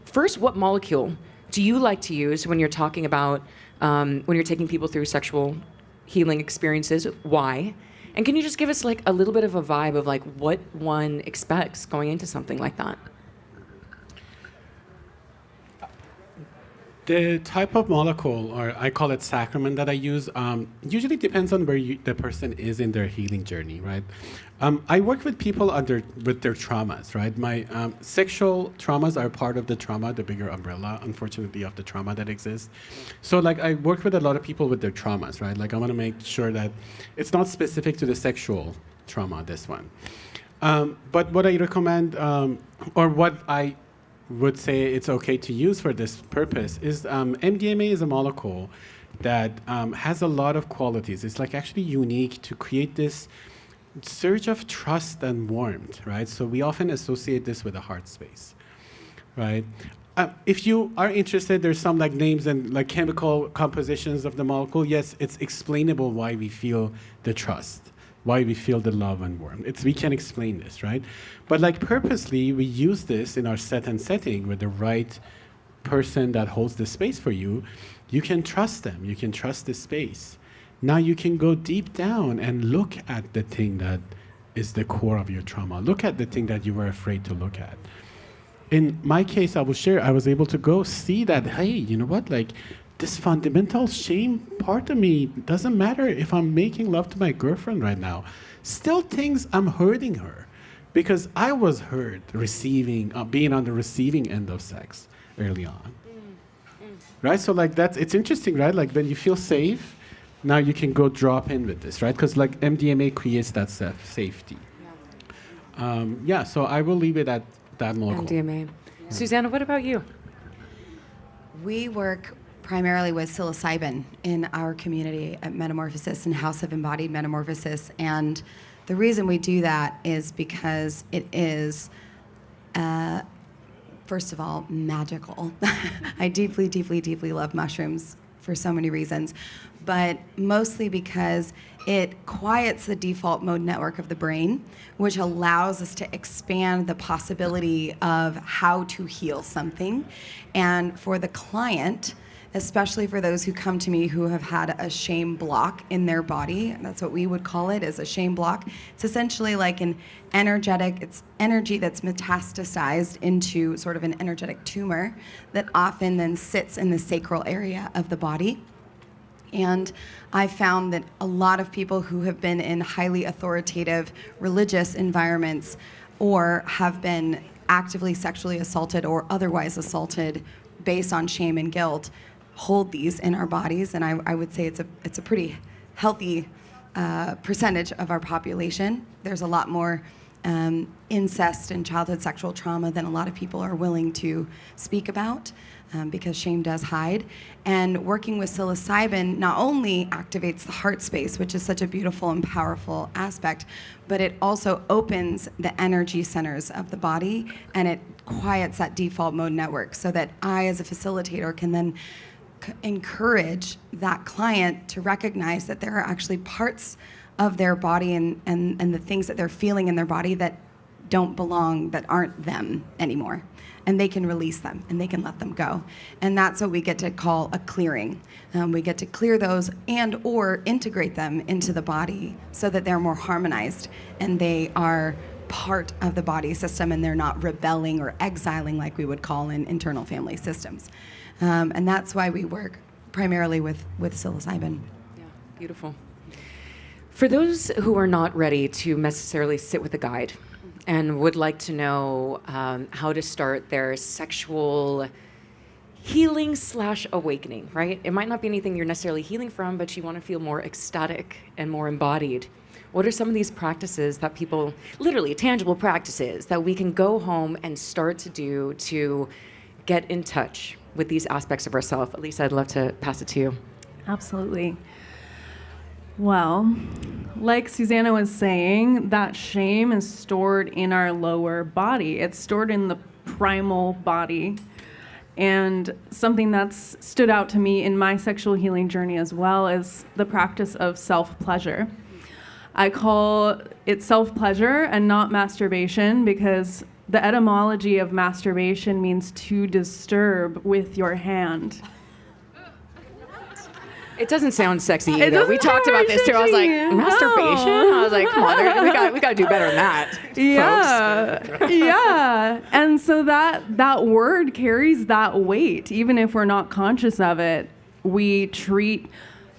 molecule do you like to use when you're talking about when you're taking people through sexual healing experiences? Why? And can you just give us like a little bit of a vibe of like what one expects going into something like that? The type of molecule, or I call it sacrament, that I use usually depends on where the person is in their healing journey, right? I work with people with their traumas, right? My sexual traumas are part of the trauma, the bigger umbrella, unfortunately, of the trauma that exists. So like I work with a lot of people with their traumas, right? Like I want to make sure that it's not specific to the sexual trauma, this one. But what I recommend, or what I would say it's okay to use for this purpose is MDMA is a molecule that has a lot of qualities. It's like actually unique to create this surge of trust and warmth, right? So we often associate this with a heart space, right? if you are interested, there's some like names and like chemical compositions of the molecule. Yes, it's explainable why we feel the trust, why we feel the love and warmth. We can explain this, right? But like purposely, we use this in our set and setting with the right person that holds the space for you. You can trust them. You can trust the space. Now you can go deep down and look at the thing that is the core of your trauma. Look at the thing that you were afraid to look at. In my case, I will share, I was able to go see that, hey, you know what, like this fundamental shame part of me doesn't matter if I'm making love to my girlfriend right now. Still thinks I'm hurting her because I was hurt receiving, being on the receiving end of sex early on. Right, so like it's interesting, right? Like when you feel safe, now you can go drop in with this, right? Because like MDMA creates that safety. So I will leave it at that molecule. MDMA. Susannah, what about you? We work primarily with psilocybin in our community at Metamorphosis and House of Embodied Metamorphosis. And the reason we do that is because it is, first of all, magical. I deeply, deeply, deeply love mushrooms for so many reasons, but mostly because it quiets the default mode network of the brain, which allows us to expand the possibility of how to heal something. And for the client, especially for those who come to me who have had a shame block in their body, that's what we would call it, is a shame block. It's essentially like an energetic, it's energy that's metastasized into sort of an energetic tumor that often then sits in the sacral area of the body. And I found that a lot of people who have been in highly authoritative religious environments or have been actively sexually assaulted or otherwise assaulted based on shame and guilt hold these in our bodies. And I would say it's a pretty healthy percentage of our population. There's a lot more incest and childhood sexual trauma than a lot of people are willing to speak about. Because shame does hide. And working with psilocybin not only activates the heart space, which is such a beautiful and powerful aspect, but it also opens the energy centers of the body and it quiets that default mode network so that I, as a facilitator, can then encourage that client to recognize that there are actually parts of their body and the things that they're feeling in their body that don't belong, that aren't them anymore. And they can release them and they can let them go. And that's what we get to call a clearing. We get to clear those and or integrate them into the body so that they're more harmonized and they are part of the body system and they're not rebelling or exiling like we would call in internal family systems. And that's why we work primarily with psilocybin. Yeah, beautiful. For those who are not ready to necessarily sit with a guide, and would like to know how to start their sexual healing / awakening, right? It might not be anything you're necessarily healing from, but you want to feel more ecstatic and more embodied. What are some of these practices that people, literally tangible practices, that we can go home and start to do to get in touch with these aspects of ourselves? Alisa, I'd love to pass it to you. Absolutely. Well, like Susannah was saying, that shame is stored in our lower body. It's stored in the primal body. And something that's stood out to me in my sexual healing journey as well is the practice of self-pleasure. I call it self-pleasure and not masturbation because the etymology of masturbation means to disturb with your hand. It doesn't sound sexy either. We talked about this too. I was like, masturbation? I was like, come on, we got to do better than that. Yeah, folks. Yeah. And so that word carries that weight, even if we're not conscious of it. We treat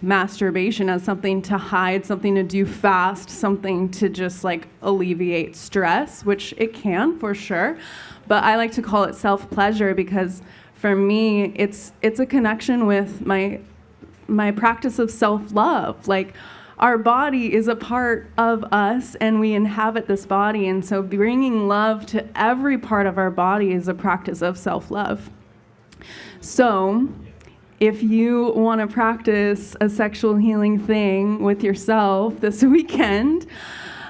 masturbation as something to hide, something to do fast, something to just like alleviate stress, which it can for sure. But I like to call it self-pleasure because for me, it's a connection with my practice of self-love. Like, our body is a part of us and we inhabit this body, and so bringing love to every part of our body is a practice of self-love. So if you want to practice a sexual healing thing with yourself this weekend,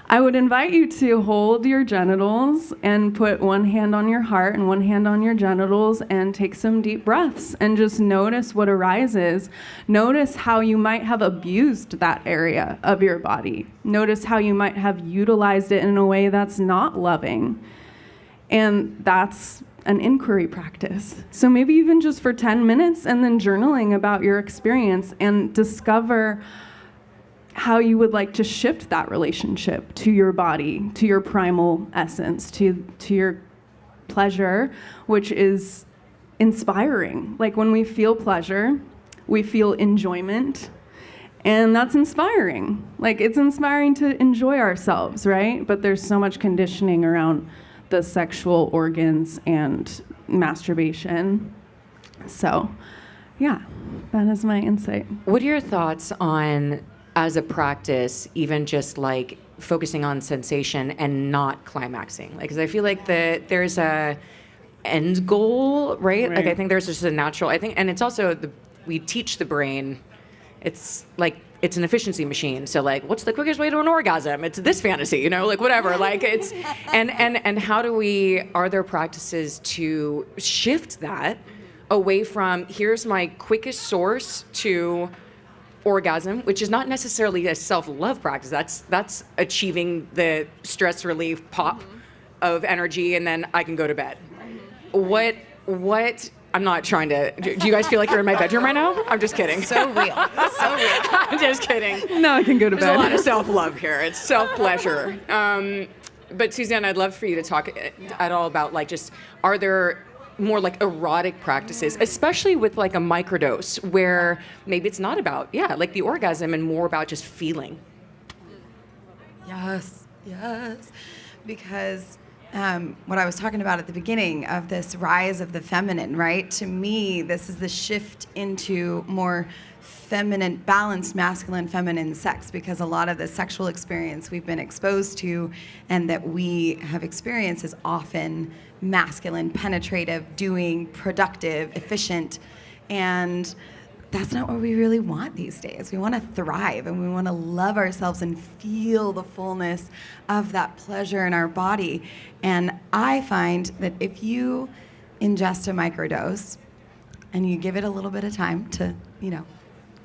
I would invite you to hold your genitals and put one hand on your heart and one hand on your genitals and take some deep breaths and just notice what arises. Notice how you might have abused that area of your body. Notice how you might have utilized it in a way that's not loving. And that's an inquiry practice. So maybe even just for 10 minutes and then journaling about your experience and discover how you would like to shift that relationship to your body, to your primal essence, to your pleasure, which is inspiring. Like when we feel pleasure, we feel enjoyment, and that's inspiring. Like it's inspiring to enjoy ourselves, right? But there's so much conditioning around the sexual organs and masturbation. So, yeah, that is my insight. What are your thoughts on, as a practice, even just like focusing on sensation and not climaxing? Like, because I feel like there's a end goal, right? Like, I think there's just a natural, and it's also, we teach the brain, it's like, it's an efficiency machine. So like, what's the quickest way to an orgasm? It's this fantasy, like whatever. Like it's, and how do are there practices to shift that away from, here's my quickest source to orgasm, which is not necessarily a self-love practice. That's achieving the stress relief pop of energy, and then I can go to bed. What? I'm not trying to. Do you guys feel like you're in my bedroom right now? I'm just kidding. So real. So real. I'm just kidding. Now I can go to There's bed. a lot of self-love here. It's self-pleasure. But Susannah, I'd love for you to talk at all about like just, are there more like erotic practices, especially with like a microdose, where maybe it's not about, like the orgasm and more about just feeling? Yes. Because what I was talking about at the beginning of this rise of the feminine, right? To me, this is the shift into more feminine, balanced masculine, feminine sex, because a lot of the sexual experience we've been exposed to and that we have experienced is often masculine, penetrative, doing, productive, efficient, and that's not what we really want these days. We want to thrive and we want to love ourselves and feel the fullness of that pleasure in our body. And I find that if you ingest a microdose and you give it a little bit of time to,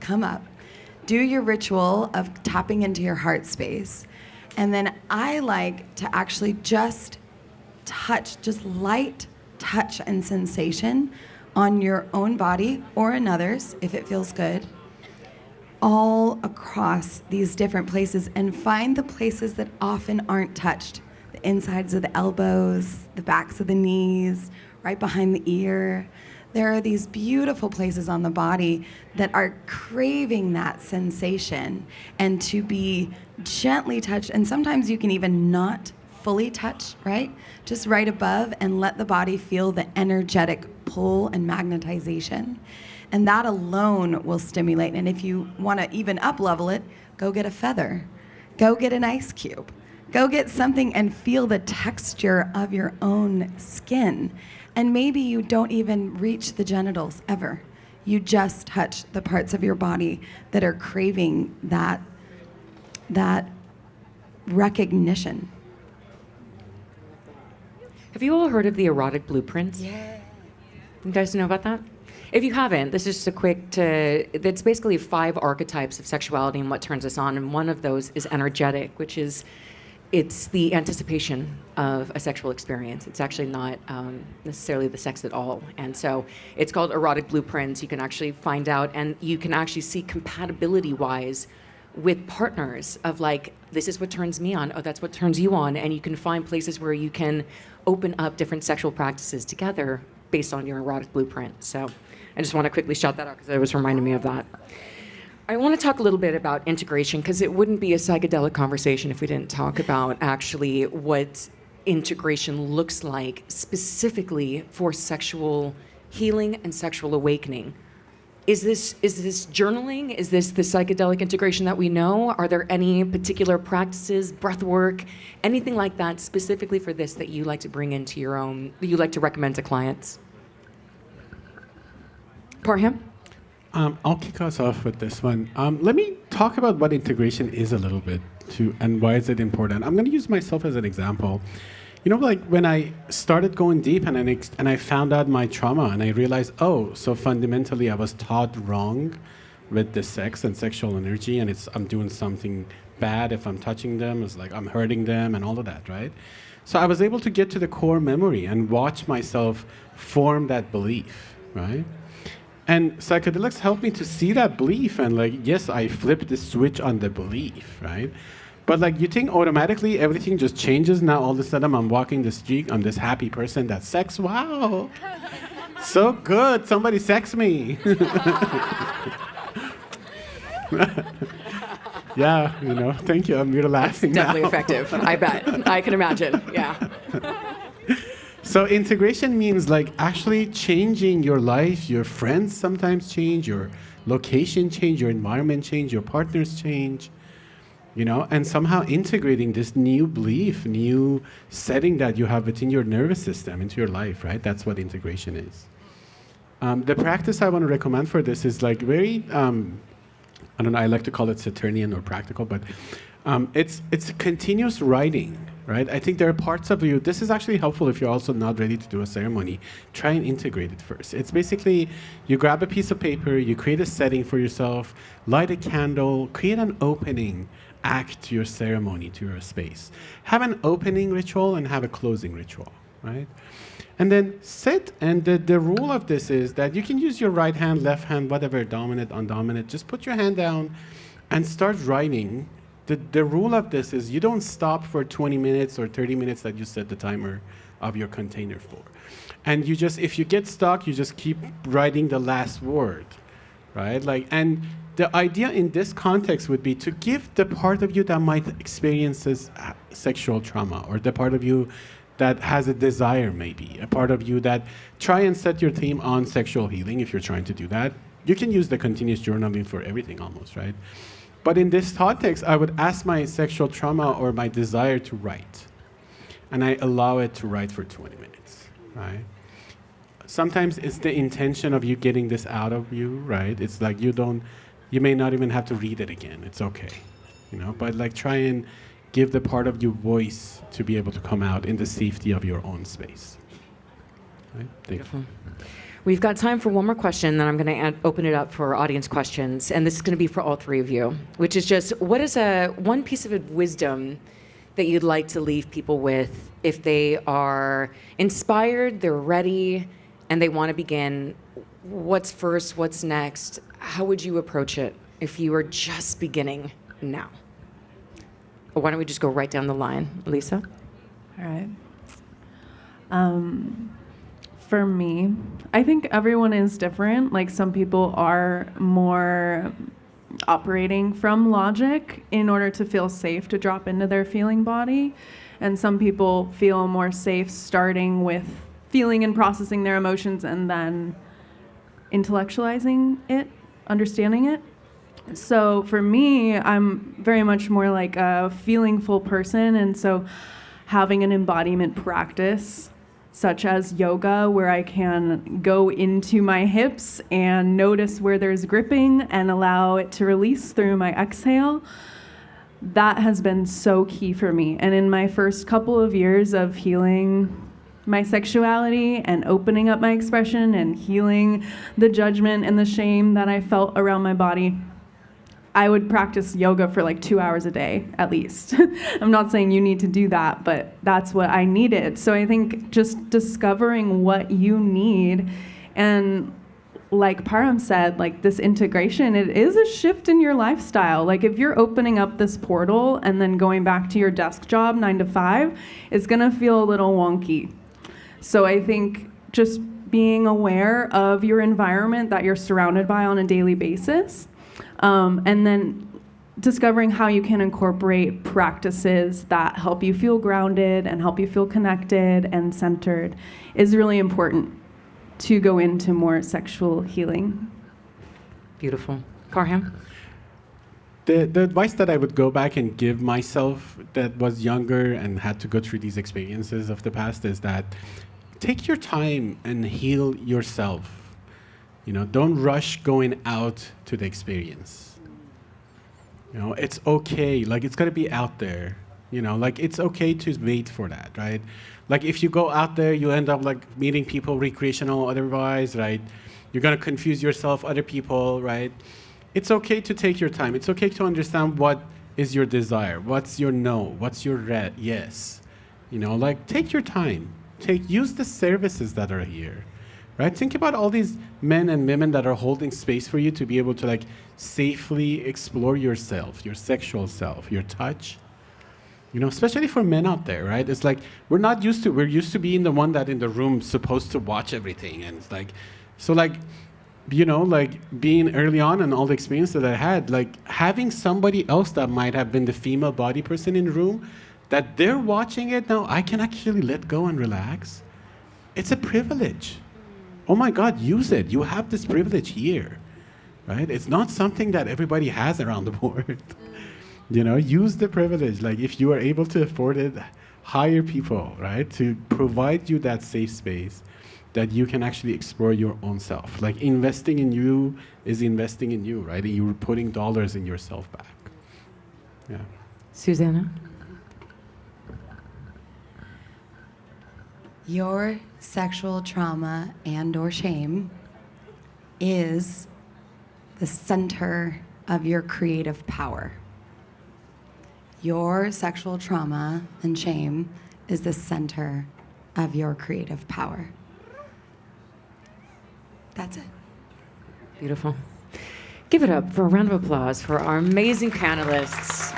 come up, do your ritual of tapping into your heart space. And then I like to actually just touch, just light touch and sensation on your own body or another's, if it feels good, all across these different places, and find the places that often aren't touched. The insides of the elbows, the backs of the knees, right behind the ear. There are these beautiful places on the body that are craving that sensation and to be gently touched. And sometimes you can even not fully touch, right? Just right above, and let the body feel the energetic pull and magnetization. And that alone will stimulate. And if you want to even up-level it, go get a feather. Go get an ice cube. Go get something and feel the texture of your own skin. And maybe you don't even reach the genitals ever. You just touch the parts of your body that are craving that recognition. Have you all heard of the erotic blueprints? Yeah. You guys know about that? If you haven't, this is just a quick it's basically 5 archetypes of sexuality and what turns us on, and one of those is energetic, which is, it's the anticipation of a sexual experience. It's actually not necessarily the sex at all. And so it's called erotic blueprints. You can actually find out, and you can actually see compatibility-wise with partners of like, this is what turns me on, oh, that's what turns you on, and you can find places where you can open up different sexual practices together based on your erotic blueprint. So I just want to quickly shout that out because it was reminding me of that. I want to talk a little bit about integration, because it wouldn't be a psychedelic conversation if we didn't talk about actually what integration looks like specifically for sexual healing and sexual awakening. Is this journaling? Is this the psychedelic integration that we know? Are there any particular practices, breathwork, anything like that specifically for this that you like to bring into your own, that you like to recommend to clients? Parham? I'll kick us off with this one. Let me talk about what integration is a little bit. and why is it important? I'm going to use myself as an example. You know, like when I started going deep and I found out my trauma and I realized, oh, so fundamentally I was taught wrong with the sex and sexual energy, and I'm doing something bad if I'm touching them. It's like I'm hurting them and all of that, right? So I was able to get to the core memory and watch myself form that belief, right? And psychedelics helped me to see that belief and like, yes, I flipped the switch on the belief, right? But like you think automatically everything just changes. Now all of a sudden I'm walking the street, I'm this happy person that's sex, wow. So good, somebody sex me. Yeah, you know, thank you, you're laughing now. Definitely effective, I bet. I can imagine, yeah. So integration means like actually changing your life. Your friends sometimes change, your location change, your environment change, your partners change, you know, and somehow integrating this new belief, new setting that you have within your nervous system into your life, right? That's what integration is. The practice I want to recommend for this is like very, I don't know, I like to call it Saturnian or practical, but it's a continuous writing. Right? I think there are parts of you, this is actually helpful if you're also not ready to do a ceremony. Try and integrate it first. It's basically, you grab a piece of paper, you create a setting for yourself, light a candle, create an opening act to your ceremony, to your space. Have an opening ritual and have a closing ritual, right? And then sit, and the rule of this is that you can use your right hand, left hand, whatever, dominant, undominant, just put your hand down and start writing. The rule of this is you don't stop for 20 minutes or 30 minutes that you set the timer of your container for. And you just, if you get stuck, you just keep writing the last word, right? Like, and the idea in this context would be to give the part of you that might experience sexual trauma, or the part of you that has a desire, maybe, a part of you that try and set your theme on sexual healing if you're trying to do that. You can use the continuous journaling for everything almost, right? But in this context, I would ask my sexual trauma or my desire to write. And I allow it to write for 20 minutes, right? Sometimes it's the intention of you getting this out of you, right? It's like you may not even have to read it again. It's okay, you know? But like try and give the part of you voice to be able to come out in the safety of your own space. Right? Thank you. We've got time for one more question, then I'm going to open it up for audience questions. And this is going to be for all three of you, which is just, what is one piece of wisdom that you'd like to leave people with if they are inspired, they're ready, and they want to begin? What's first? What's next? How would you approach it if you were just beginning now? Or why don't we just go right down the line? Alisa? All right. For me, I think everyone is different. Like some people are more operating from logic in order to feel safe to drop into their feeling body. And some people feel more safe starting with feeling and processing their emotions and then intellectualizing it, understanding it. So for me, I'm very much more like a feelingful person. And so having an embodiment practice such as yoga, where I can go into my hips and notice where there's gripping and allow it to release through my exhale. That has been so key for me. And in my first couple of years of healing my sexuality and opening up my expression and healing the judgment and the shame that I felt around my body, I would practice yoga for like 2 hours a day, at least. I'm not saying you need to do that, but that's what I needed. So I think just discovering what you need, and like Parham said, like this integration, it is a shift in your lifestyle. Like if you're opening up this portal and then going back to your desk job 9 to 5, it's gonna feel a little wonky. So I think just being aware of your environment that you're surrounded by on a daily basis, and then discovering how you can incorporate practices that help you feel grounded and help you feel connected and centered is really important to go into more sexual healing. Beautiful. Parham? The advice that I would go back and give myself that was younger and had to go through these experiences of the past is that take your time and heal yourself. You know, don't rush going out to the experience. You know, it's okay. Like, it's gonna be out there. You know, like, it's okay to wait for that, right? Like, if you go out there, you end up like meeting people recreational, otherwise, right? You're gonna confuse yourself, other people, right? It's okay to take your time. It's okay to understand what is your desire, what's your no, what's your yes. You know, like, take your time. Use the services that are here, right? Think about all these men and women that are holding space for you to be able to like safely explore yourself, your sexual self, your touch. You know, especially for men out there, right? It's like we're used to being the one that in the room supposed to watch everything. And it's like, so like, you know, like being early on and all the experience that I had, like having somebody else that might have been the female body person in the room, that they're watching it now, I can actually let go and relax. It's a privilege. Oh my God, use it. You have this privilege here, right? It's not something that everybody has around the world. You know, use the privilege. Like, if you are able to afford it, hire people, right, to provide you that safe space that you can actually explore your own self. Like, investing in you is investing in you, right? You're putting dollars in yourself back. Yeah. Susannah? Your sexual trauma and or shame is the center of your creative power. Your sexual trauma and shame is the center of your creative power. That's it. Beautiful. Give it up for a round of applause for our amazing panelists.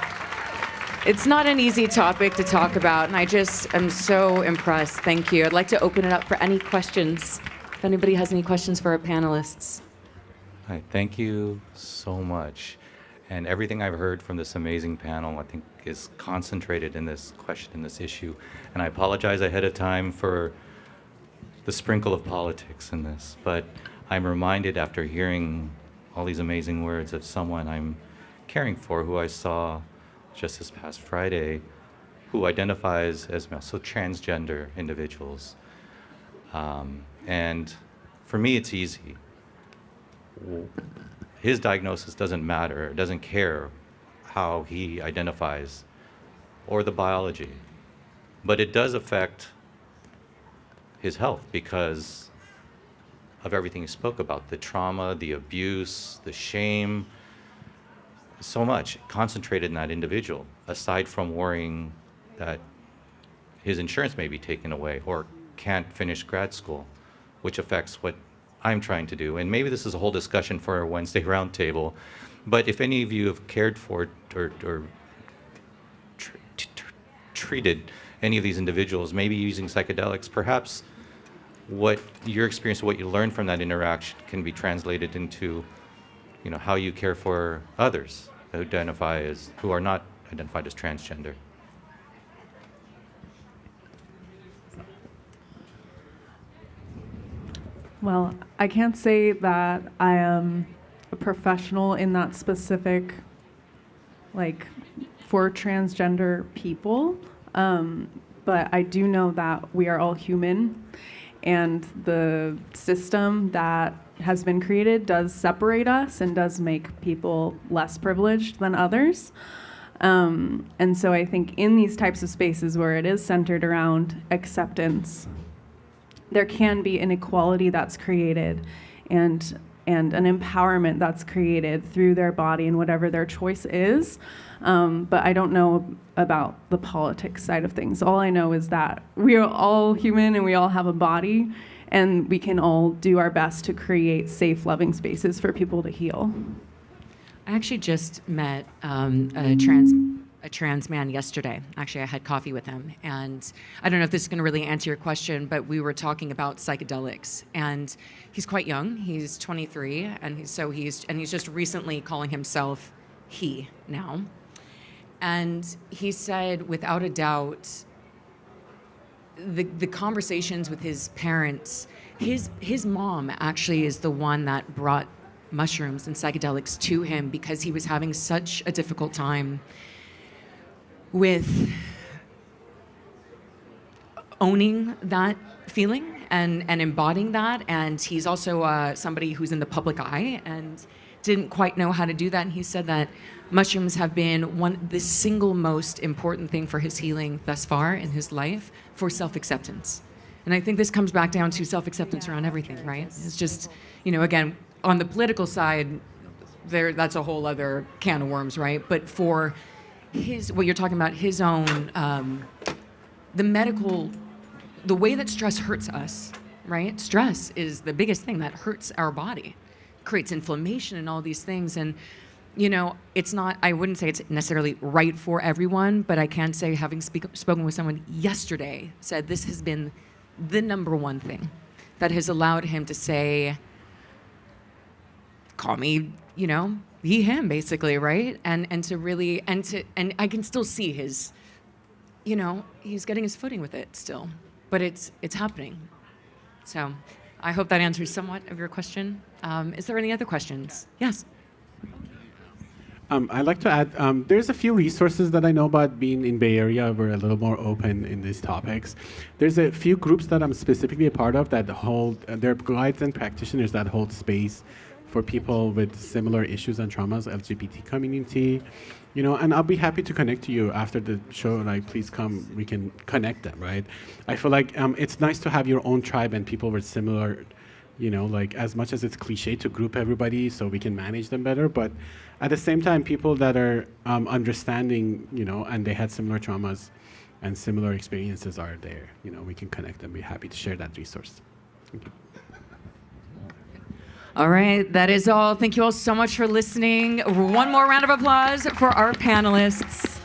It's not an easy topic to talk about, and I just am so impressed. Thank you. I'd like to open it up for any questions. If anybody has any questions for our panelists. Hi, thank you so much. And everything I've heard from this amazing panel, I think, is concentrated in this question, in this issue. And I apologize ahead of time for the sprinkle of politics in this, but I'm reminded after hearing all these amazing words of someone I'm caring for, who I saw just this past Friday, who identifies as male, so transgender individuals. And for me, it's easy. His diagnosis doesn't matter, doesn't care how he identifies or the biology, but it does affect his health because of everything he spoke about, the trauma, the abuse, the shame, so much concentrated in that individual, aside from worrying that his insurance may be taken away or can't finish grad school, which affects what I'm trying to do. And maybe this is a whole discussion for our Wednesday roundtable, but if any of you have cared for or treated any of these individuals, maybe using psychedelics, perhaps what your experience, what you learned from that interaction can be translated into, you know, how you care for others who are not identified as transgender. Well, I can't say that I am a professional in that specific, like, for transgender people, but I do know that we are all human, and the system that has been created does separate us and does make people less privileged than others. And so I think in these types of spaces where it is centered around acceptance, there can be inequality that's created and an empowerment that's created through their body and whatever their choice is. But I don't know about the politics side of things. All I know is that we are all human and we all have a body, and we can all do our best to create safe, loving spaces for people to heal. I actually just met a trans man yesterday. Actually, I had coffee with him, and I don't know if this is going to really answer your question, but we were talking about psychedelics, and he's quite young. He's 23, and he's just recently calling himself he now. And he said, without a doubt, the conversations with his parents, his mom actually is the one that brought mushrooms and psychedelics to him because he was having such a difficult time with owning that feeling and embodying that. And he's also somebody who's in the public eye, and didn't quite know how to do that, and he said that mushrooms have been the single most important thing for his healing thus far in his life for self-acceptance. And I think this comes back down to self-acceptance around everything, right? It's just, again, on the political side, that's a whole other can of worms, right? But for what you're talking about, his own, the way that stress hurts us, right? Stress is the biggest thing that hurts our body, creates inflammation and all these things. And, it's not, I wouldn't say it's necessarily right for everyone, but I can say, having spoken with someone yesterday, said this has been the number one thing that has allowed him to say, call me, he, him, basically, right? And to really, and I can still see his, he's getting his footing with it still, but it's happening. So I hope that answers somewhat of your question. Is there any other questions? Yes. I'd like to add, there's a few resources that I know about. Being in Bay Area, we're a little more open in these topics. There's a few groups that I'm specifically a part of that hold, they're guides and practitioners that hold space for people with similar issues and traumas, LGBT community, and I'll be happy to connect to you after the show. Like, please come, we can connect them, right? I feel like it's nice to have your own tribe and people with similar, like, as much as it's cliche to group everybody so we can manage them better, but at the same time, people that are understanding, and they had similar traumas and similar experiences are there. We can connect them. We're happy to share that resource. Thank you. All right, that is all. Thank you all so much for listening. One more round of applause for our panelists.